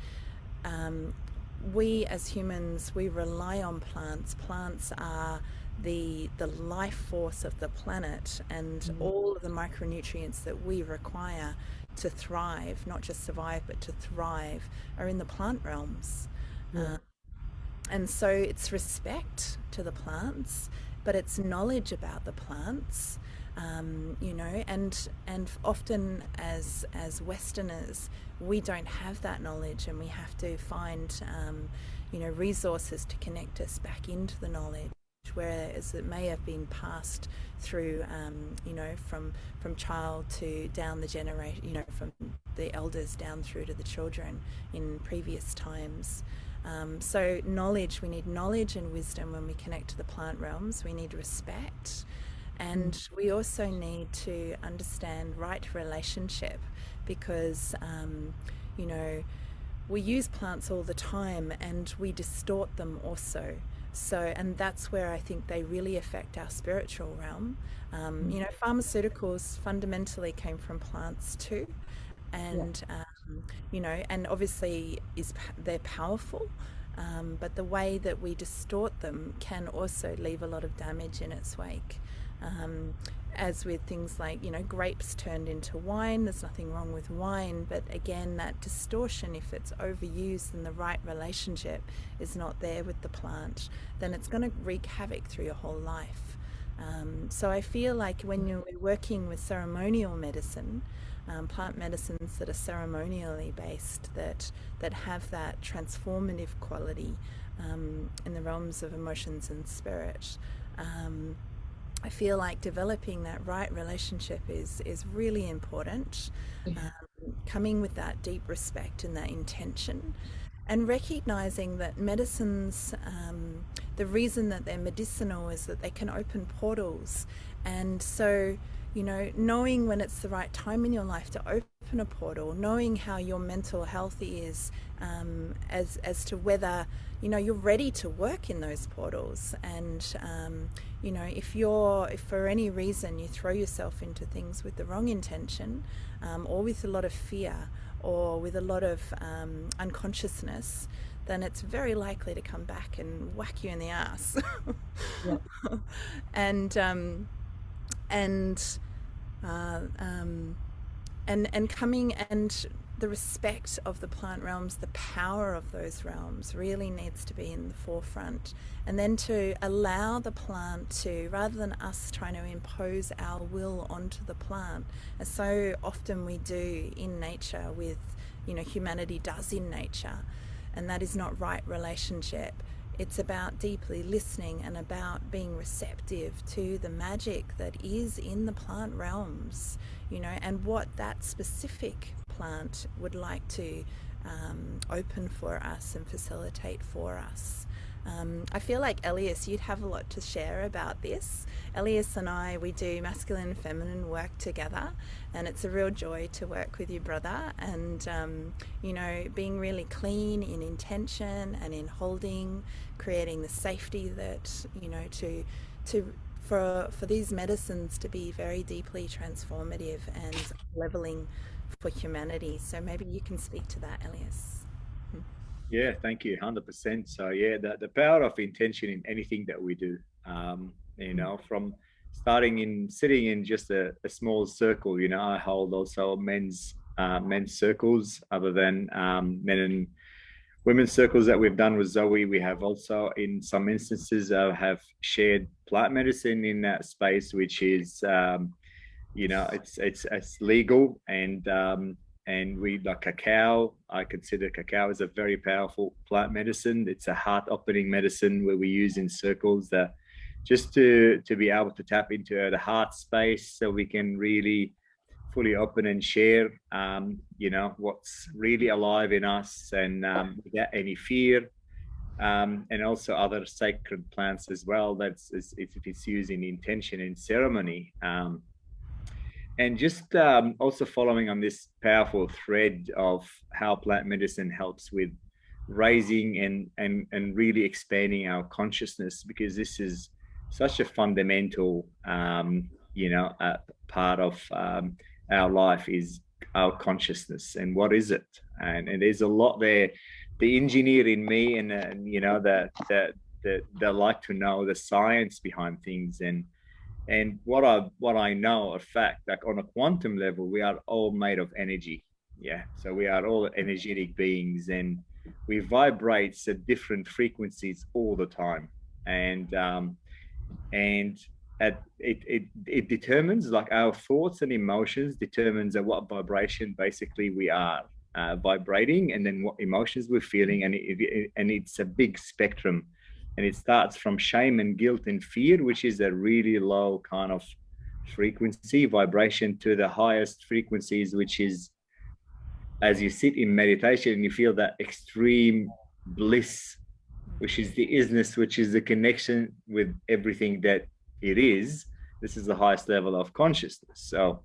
we as humans, we rely on plants. Plants are the life force of the planet, and all of the micronutrients that we require to thrive, not just survive but to thrive, are in the plant realms. And so it's respect to the plants, but it's knowledge about the plants. You know, and often as Westerners, we don't have that knowledge, and we have to find you know, resources to connect us back into the knowledge, whereas it may have been passed through you know, from child to down the generation, you know, from the elders down through to the children in previous times. So knowledge, we need knowledge and wisdom when we connect to the plant realms. We need respect. And we also need to understand right relationship, because, you know, we use plants all the time and we distort them also. So, and that's where I think they really affect our spiritual realm. You know, pharmaceuticals fundamentally came from plants too. And, you know, and obviously they're powerful. but the way that we distort them can also leave a lot of damage in its wake. As with things like, grapes turned into wine, there's nothing wrong with wine, but again, that distortion, if it's overused and the right relationship is not there with the plant, then it's going to wreak havoc through your whole life. So I feel like when you're working with ceremonial medicine, plant medicines that are ceremonially based, that have that transformative quality in the realms of emotions and spirit, I feel like developing that right relationship is really important. Coming with that deep respect and that intention, and recognizing that medicines, the reason that they're medicinal is that they can open portals. And so, knowing when it's the right time in your life to open a portal, knowing how your mental health is, as to whether you're ready to work in those portals. And if for any reason you throw yourself into things with the wrong intention, or with a lot of fear, or with a lot of unconsciousness, then it's very likely to come back and whack you in the ass. And coming, and the respect of the plant realms, the power of those realms really needs to be in the forefront. And then to allow the plant to, rather than us trying to impose our will onto the plant, as so often we do in nature with, humanity does in nature, and that is not right relationship. It's about deeply listening and about being receptive to the magic that is in the plant realms, and what that specific plant would like to open for us and facilitate for us. I feel like, Elias, you'd have a lot to share about this. Elias and I, we do masculine and feminine work together, and it's a real joy to work with you, brother. And being really clean in intention and in holding, creating the safety that for these medicines to be very deeply transformative and leveling for humanity. So maybe you can speak to that, Elias. Yeah, thank you, 100%. So yeah, the power of intention in anything that we do, from sitting in just a small circle. I hold also men's circles, other than men and women's circles that we've done with Zoe. We have also, in some instances, have shared plant medicine in that space, which is it's legal, and we like cacao. I consider cacao as a very powerful plant medicine. It's a heart-opening medicine where we use in circles that just to be able to tap into the heart space, so we can really fully open and share, what's really alive in us, and without any fear. And also other sacred plants as well. If it's used in intention and ceremony. And just also following on this powerful thread of how plant medicine helps with raising and really expanding our consciousness, because this is such a fundamental, part of our life is our consciousness. And what is it? And there's a lot there. The engineer in me, and that like to know the science behind things, and what I know, a fact, like on a quantum level, we are all made of energy. Yeah. So we are all energetic beings, and we vibrate at different frequencies all the time. And it determines, like, our thoughts and emotions determines at what vibration basically we are vibrating, and then what emotions we're feeling. And it's a big spectrum. And it starts from shame and guilt and fear, which is a really low kind of frequency vibration, to the highest frequencies, which is as you sit in meditation and you feel that extreme bliss, which is the isness, which is the connection with everything that it is. This is the highest level of consciousness. So,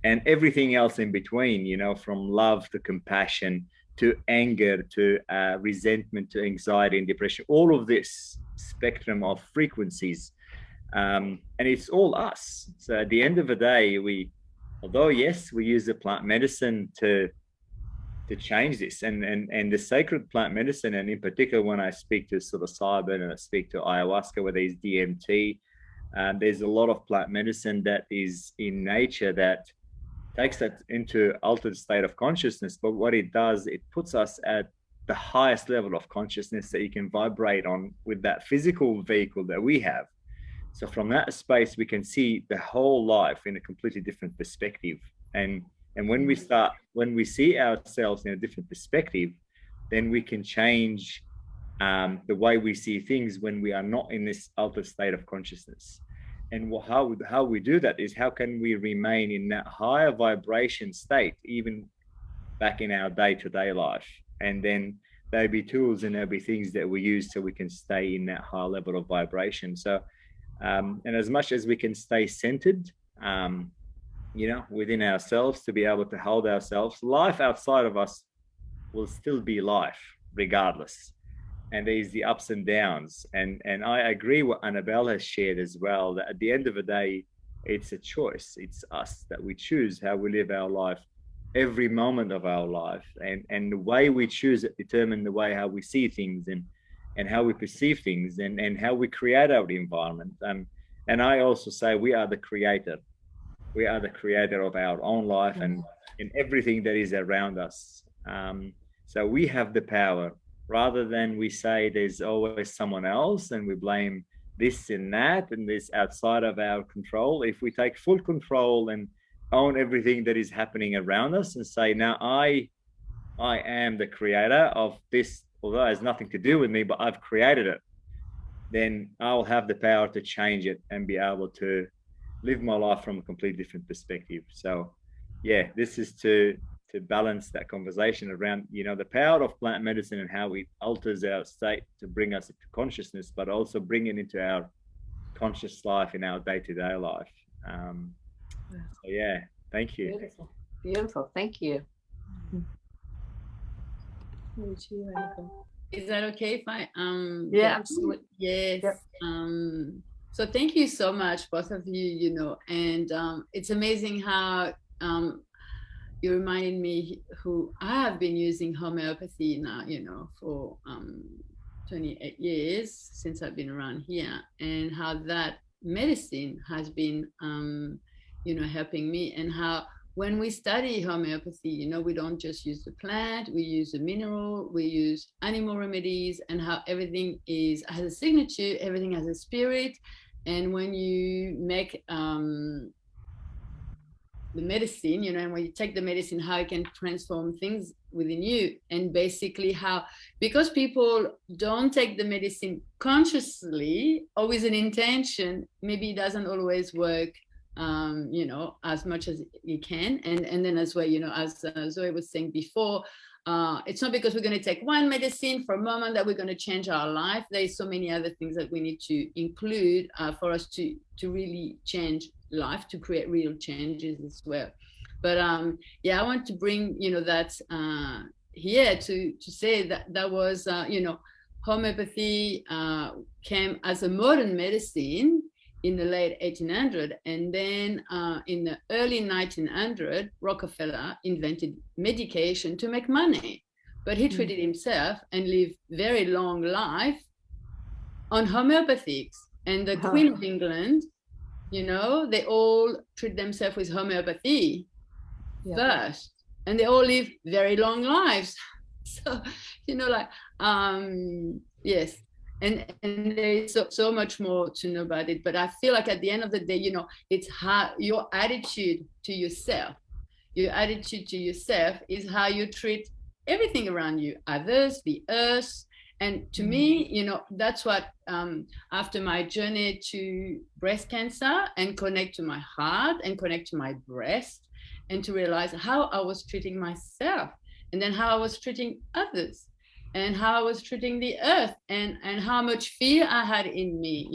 and everything else in between, from love to compassion, to anger, to resentment, to anxiety and depression, all of this spectrum of frequencies. And it's all us. So at the end of the day, although yes, we use the plant medicine to change this. And the sacred plant medicine, and in particular when I speak to psilocybin and I speak to ayahuasca, where there's DMT, there's a lot of plant medicine that is in nature that takes that into altered state of consciousness. But what it does, it puts us at the highest level of consciousness that you can vibrate on with that physical vehicle that we have. So from that space, we can see the whole life in a completely different perspective. And when we see ourselves in a different perspective, then we can change the way we see things when we are not in this altered state of consciousness. And how we do that is, how can we remain in that higher vibration state even back in our day-to-day life? And then there'll be tools and there'll be things that we use so we can stay in that high level of vibration. So and as much as we can stay centered within ourselves, to be able to hold ourselves, life outside of us will still be life regardless. And there's the ups and downs. And I agree what Annabelle has shared as well, that at the end of the day, it's a choice. It's us that we choose how we live our life every moment of our life. And the way we choose it determines the way how we see things and how we perceive things and how we create our environment. And I also say we are the creator. We are the creator of our own life and in everything that is around us. So we have the power. Rather than we say there's always someone else and we blame this and that and this outside of our control, if we take full control and own everything that is happening around us and say, now I am the creator of this, although it has nothing to do with me, but I've created it, then I'll have the power to change it and be able to live my life from a completely different perspective. So yeah, this is to balance that conversation around, the power of plant medicine and how it alters our state to bring us into consciousness, but also bring it into our conscious life in our day-to-day life. So yeah, thank you. Beautiful. Thank you. Is that okay if I Yeah, absolutely. Yes. Yep. So thank you so much, both of you, and it's amazing how you reminded me who I have been using homeopathy now, for 28 years since I've been around here, and how that medicine has been, helping me, and how when we study homeopathy, we don't just use the plant, we use the mineral, we use animal remedies, and how everything has a signature, everything has a spirit. And when you make the medicine, and when you take the medicine, how it can transform things within you. And basically how, because people don't take the medicine consciously or with an intention, maybe it doesn't always work, as much as you can. And then as well, as Zoe was saying before, it's not because we're going to take one medicine for a moment that we're going to change our life. There's so many other things that we need to include for us to really change life, to create real changes as well. But I want to bring that here to say that was homeopathy came as a modern medicine in the late 1800s, and then in the early 1900s, Rockefeller invented medication to make money, but he treated himself and lived very long life on homeopathics. And the Queen of England, they all treat themselves with homeopathy first, and they all live very long lives. So, yes. And there's so much more to know about it. But I feel like at the end of the day, it's how your attitude to yourself is how you treat everything around you, others, the earth. And to me, that's what, after my journey to breast cancer and connect to my heart and connect to my breast, and to realize how I was treating myself, and then how I was treating others, and how I was treating the earth, and how much fear I had in me,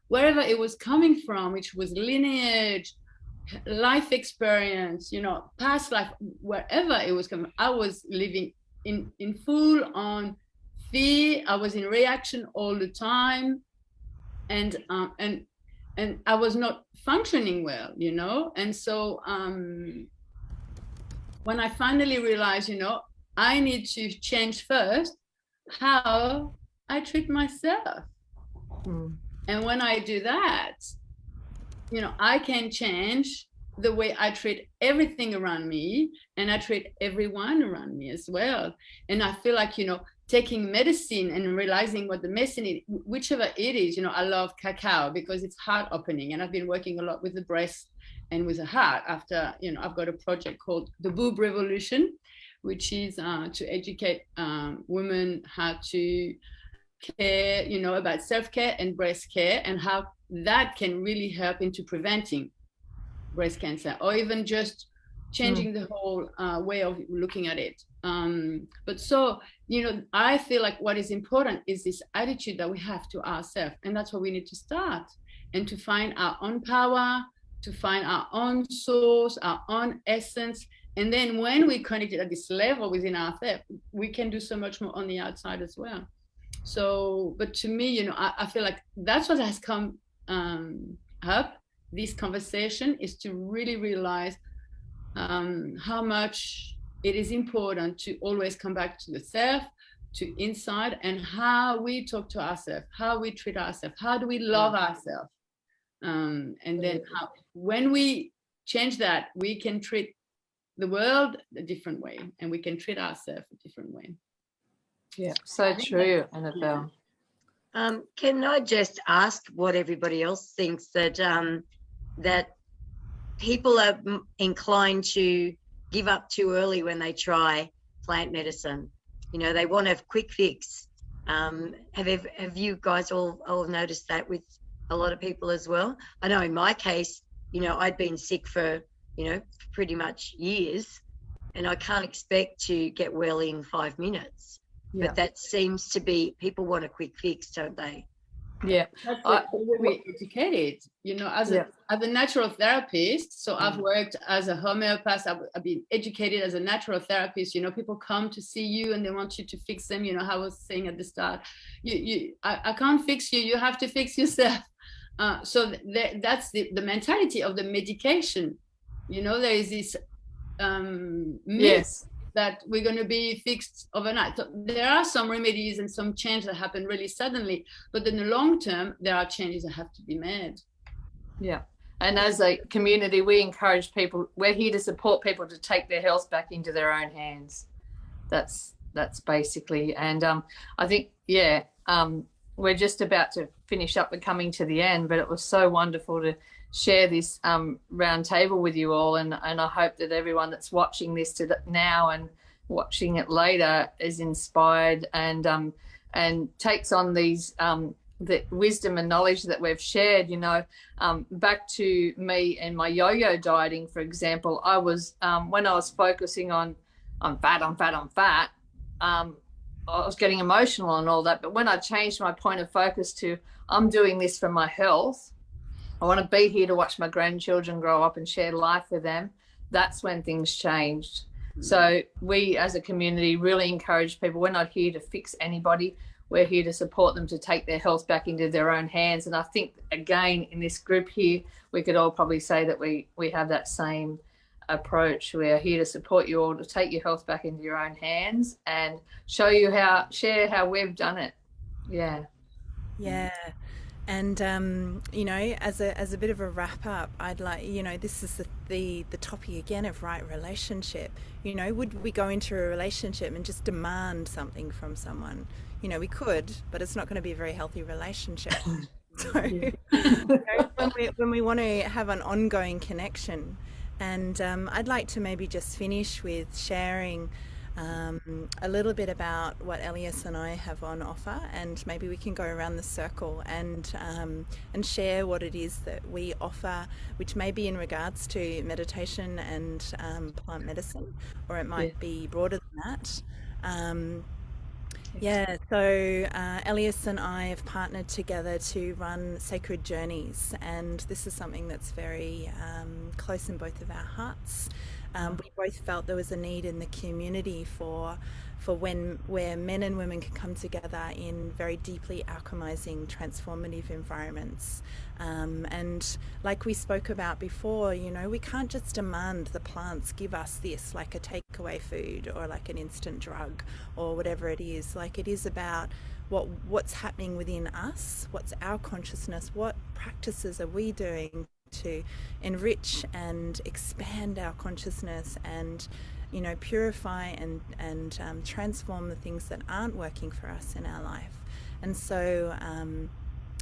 wherever it was coming from, which was lineage, life experience, past life, wherever it was coming, I was living in full on fear. I was in reaction all the time, and I was not functioning well, And so when I finally realized, I need to change first how I treat myself. And when I do that, you know, I can change the way I treat everything around me, and I treat everyone around me as well. And I feel like, you know, taking medicine and realizing what the medicine is, whichever it is, you know, I love cacao because it's heart opening. And I've been working a lot with the breast and with the heart after, you know, I've got a project called the Boob Revolution, which is to educate women how to care, you know, about self-care and breast care, and how that can really help into preventing breast cancer, or even just changing the whole way of looking at it. But so, you know, I feel like what is important is this attitude that we have to ourselves, and that's where we need to start, and to find our own power, to find our own source, our own essence. And then when we connect it at this level within ourselves, we can do so much more on the outside as well. So, but to me, you know, I feel like that's what has come up. This conversation is to really realize how much it is important to always come back to the self, to inside, and how we talk to ourselves, how we treat ourselves, how do we love ourselves. And then how, when we change that, we can treat the world a different way, and we can treat ourselves a different way. Yeah, so true, Annabelle. Can I just ask what everybody else thinks, that that people are inclined to give up too early when they try plant medicine? You know, they want a quick fix. Have you guys all noticed that with a lot of people as well? I know in my case, you know, I'd been sick for, you know, pretty much years, and I can't expect to get well in 5 minutes. Yeah. But that seems to be, people want a quick fix, don't they? Yeah. That's the way we're educated, you know, as a natural therapist. So I've worked as a homeopath. I've been educated as a natural therapist. You know, people come to see you and they want you to fix them. You know, how I was saying at the start, I can't fix you. You have to fix yourself. So that's the mentality of the medication. You know, there is this myth that we're going to be fixed overnight. So there are some remedies and some change that happen really suddenly, but in the long term, there are changes that have to be made. Yeah. And as a community, we encourage people, we're here to support people to take their health back into their own hands. That's basically, and I think, we're just about to finish up. We're coming to the end, but it was so wonderful to share this round table with you all, and I hope that everyone that's watching this now and watching it later is inspired and takes on these the wisdom and knowledge that we've shared. You know, back to me and my yo-yo dieting, for example, I was when I was focusing on I'm fat, I was getting emotional and all that. But when I changed my point of focus to I'm doing this for my health, I want to be here to watch my grandchildren grow up and share life with them, that's when things changed. So we as a community really encourage people, we're not here to fix anybody. We're here to support them to take their health back into their own hands. And I think, again, in this group here, we could all probably say that we have that same approach. We are here to support you all to take your health back into your own hands and share how we've done it. Yeah. And you know, as a bit of a wrap up, I'd like, you know, this is the topic again of right relationship. You know, would we go into a relationship and just demand something from someone? You know, we could, but it's not going to be a very healthy relationship. So you know, when we want to have an ongoing connection. And I'd like to maybe just finish with sharing a little bit about what Elias and I have on offer, and maybe we can go around the circle and share what it is that we offer, which may be in regards to meditation and plant medicine, or it might be broader than that. So Elias and I have partnered together to run Sacred Journeys, and this is something that's very close in both of our hearts. We both felt there was a need in the community for for where men and women can come together in very deeply alchemizing, transformative environments. And like we spoke about before, you know, we can't just demand the plants give us this, like a takeaway food or like an instant drug or whatever it is. Like, it is about what's happening within us, what's our consciousness, what practices are we doing to enrich and expand our consciousness and, you know, purify and transform the things that aren't working for us in our life. And so,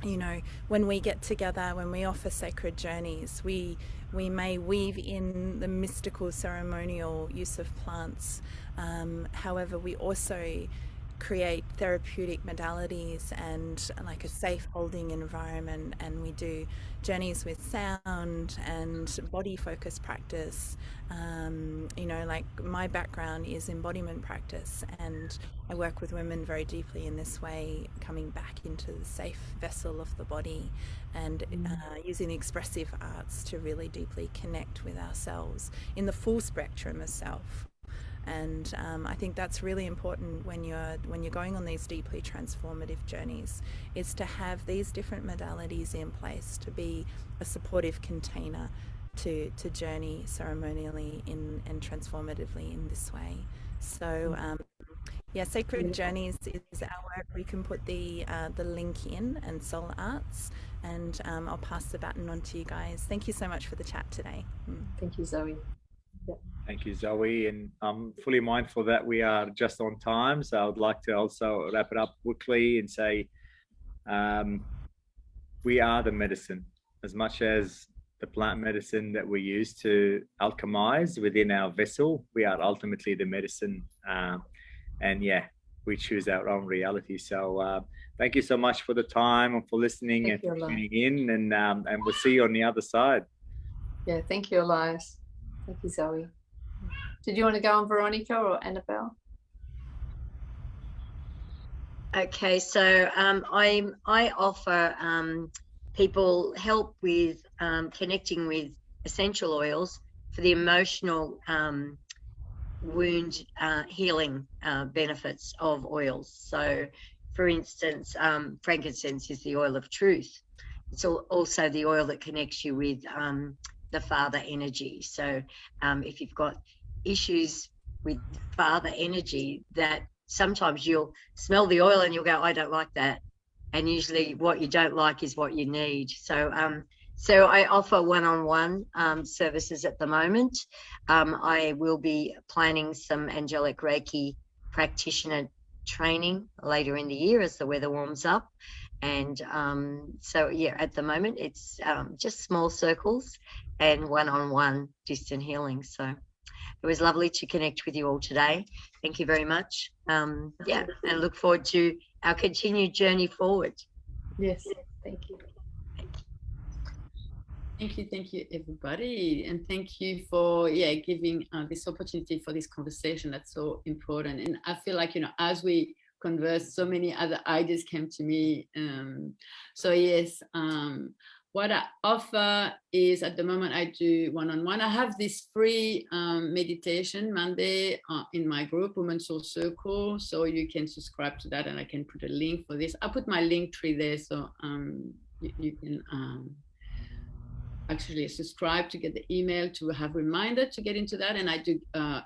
you know, when we get together, when we offer sacred journeys, we may weave in the mystical ceremonial use of plants. However, we also create therapeutic modalities and like a safe holding environment, and we do journeys with sound and body focus practice. You know, like my background is embodiment practice, and I work with women very deeply in this way, coming back into the safe vessel of the body and using the expressive arts to really deeply connect with ourselves in the full spectrum of self. And I think that's really important when you're going on these deeply transformative journeys, is to have these different modalities in place to be a supportive container to journey ceremonially and transformatively in this way. So yeah, Sacred Journeys is our work. We can put the link in, and Soul Arts, and I'll pass the baton on to you guys. Thank you so much for the chat today. Thank you, Zoe. Thank you, Zoe. And I'm fully mindful that we are just on time. So I would like to also wrap it up quickly and say, we are the medicine. As much as the plant medicine that we use to alchemize within our vessel, we are ultimately the medicine. And yeah, we choose our own reality. So thank you so much for the time and for listening and for tuning in. And we'll see you on the other side. Yeah, thank you, Elias. Thank you, Zoe. Did you want to go on, Veronica or Annabelle? Okay, so I offer people help with connecting with essential oils for the emotional wound healing benefits of oils. So, for instance, frankincense is the oil of truth. It's also the oil that connects you with the father energy. So if you've got issues with father energy, that sometimes you'll smell the oil and you'll go, I don't like that. And usually what you don't like is what you need. So so I offer one-on-one services at the moment. I will be planning some angelic Reiki practitioner training later in the year as the weather warms up. And so, yeah, at the moment, it's just small circles and one-on-one distant healing. So it was lovely to connect with you all today. Thank you very much. Yeah, and look forward to our continued journey forward. Yes, thank you. Thank you, everybody. And thank you for, giving this opportunity for this conversation. That's so important. And I feel like, you know, as we converse, so many other ideas came to me. So yes, what I offer is, at the moment I do one-on-one. I have this free meditation Monday in my group, Women Soul Circle. So you can subscribe to that, and I can put a link for this. I'll put my link tree there, so you can actually subscribe to get the email, to have reminder to get into that. And I do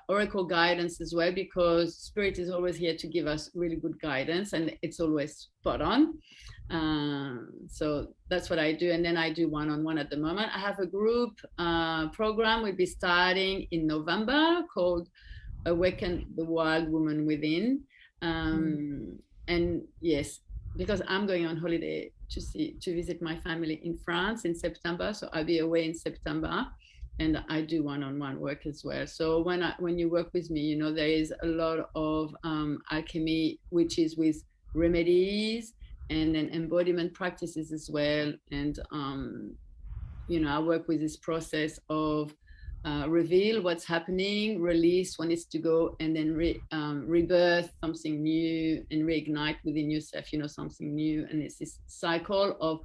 oracle guidance as well, because spirit is always here to give us really good guidance, and it's always spot on. So that's what I do. And then I do one-on-one at the moment. I have a group program we'll be starting in November called Awaken the Wild Woman Within. And yes, because I'm going on holiday to visit my family in France in September, so I'll be away in September, and I do one-on-one work as well. So when you work with me, you know, there is a lot of alchemy, which is with remedies and then embodiment practices as well. And you know, I work with this process of reveal what's happening, release when it's to go, and then rebirth something new and reignite within yourself, you know, something new. And it's this cycle of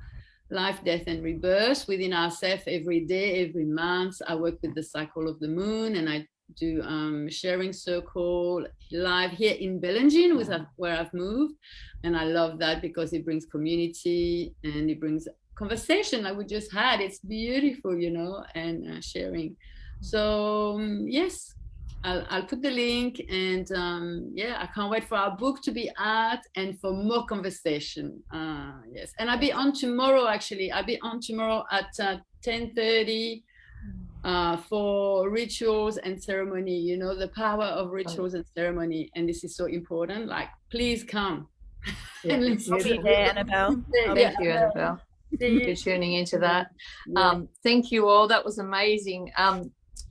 life, death, and rebirth within ourselves every day, every month. I work with the cycle of the moon, and I do sharing circle live here in Bellengine, where I've moved, and I love that because it brings community and it brings conversation like we just had. It's beautiful, you know, and sharing. So yes, I'll put the link, and yeah, I can't wait for our book to be out and for more conversation. Yes, and I'll be on tomorrow. Actually, I'll be on tomorrow at 10:30 for rituals and ceremony. You know, the power of rituals and ceremony, and this is so important. Like, please come. Yeah. And let's I'll be there, Annabelle. Thank you, Annabelle, for tuning into that. Thank you all. That was amazing.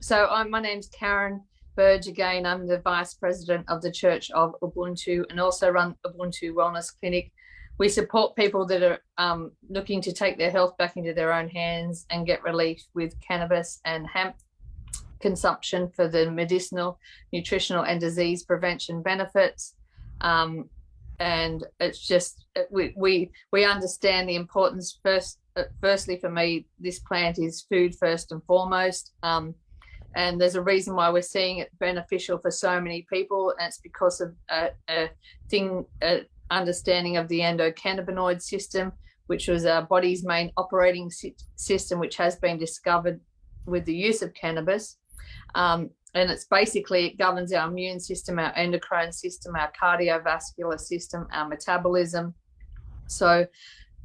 So my name's Karen Burge again. I'm the Vice President of the Church of Ubuntu and also run Ubuntu Wellness Clinic. We support people that are looking to take their health back into their own hands and get relief with cannabis and hemp consumption for the medicinal, nutritional and disease prevention benefits. And it's just, we understand the importance. Firstly, for me, this plant is food first and foremost. And there's a reason why we're seeing it beneficial for so many people. And it's because of understanding of the endocannabinoid system, which was our body's main operating system, which has been discovered with the use of cannabis. And it's basically, it governs our immune system, our endocrine system, our cardiovascular system, our metabolism. So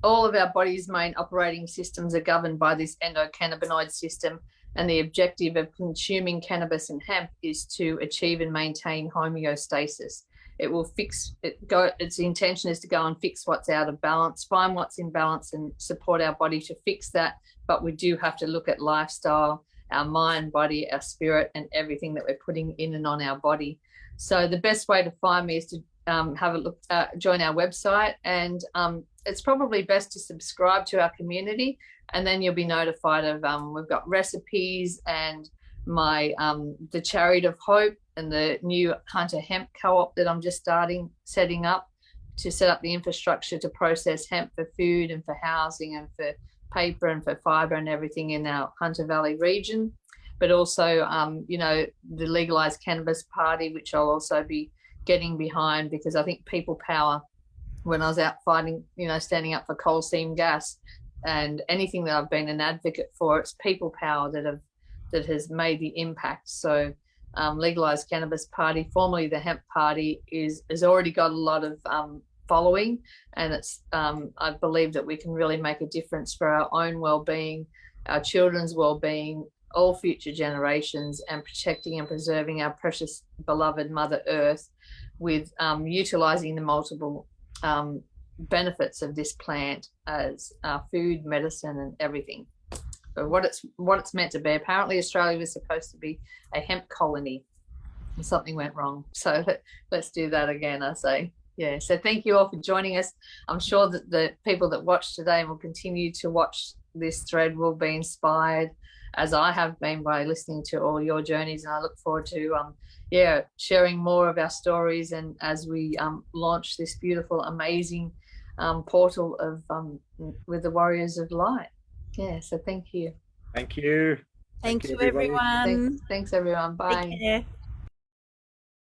all of our body's main operating systems are governed by this endocannabinoid system. And the objective of consuming cannabis and hemp is to achieve and maintain homeostasis. It will its intention is to go and fix what's out of balance, find what's in balance and support our body to fix that. But we do have to look at lifestyle, our mind, body, our spirit, and everything that we're putting in and on our body. So the best way to find me is to have a look, join our website, and it's probably best to subscribe to our community, and then you'll be notified of, we've got recipes and my the Chariot of Hope and the new Hunter Hemp Co-op that I'm just setting up to set up the infrastructure to process hemp for food and for housing and for paper and for fiber and everything in our Hunter Valley region. But also, you know, the Legalized Cannabis Party, which I'll also be getting behind, because I think people power, when I was out fighting, you know, standing up for coal seam gas and anything that I've been an advocate for, it's people power that has made the impact. So Legalized Cannabis Party, formerly the Hemp Party, has already got a lot of following, and it's I believe that we can really make a difference for our own well-being, our children's well-being, all future generations, and protecting and preserving our precious beloved Mother Earth with utilizing the multiple benefits of this plant as food, medicine, and everything. So what it's meant to be. Apparently Australia was supposed to be a hemp colony and something went wrong, so let's do that again, I say. Yeah, so thank you all for joining us. I'm sure that the people that watch today and will continue to watch this thread will be inspired, as I have been, by listening to all your journeys, and I look forward to sharing more of our stories, and as we launch this beautiful, amazing portal of with the Warriors of Light. Yeah, so thank you. Thank you. Thank you, everybody. everyone. Thanks everyone. Bye. Take care.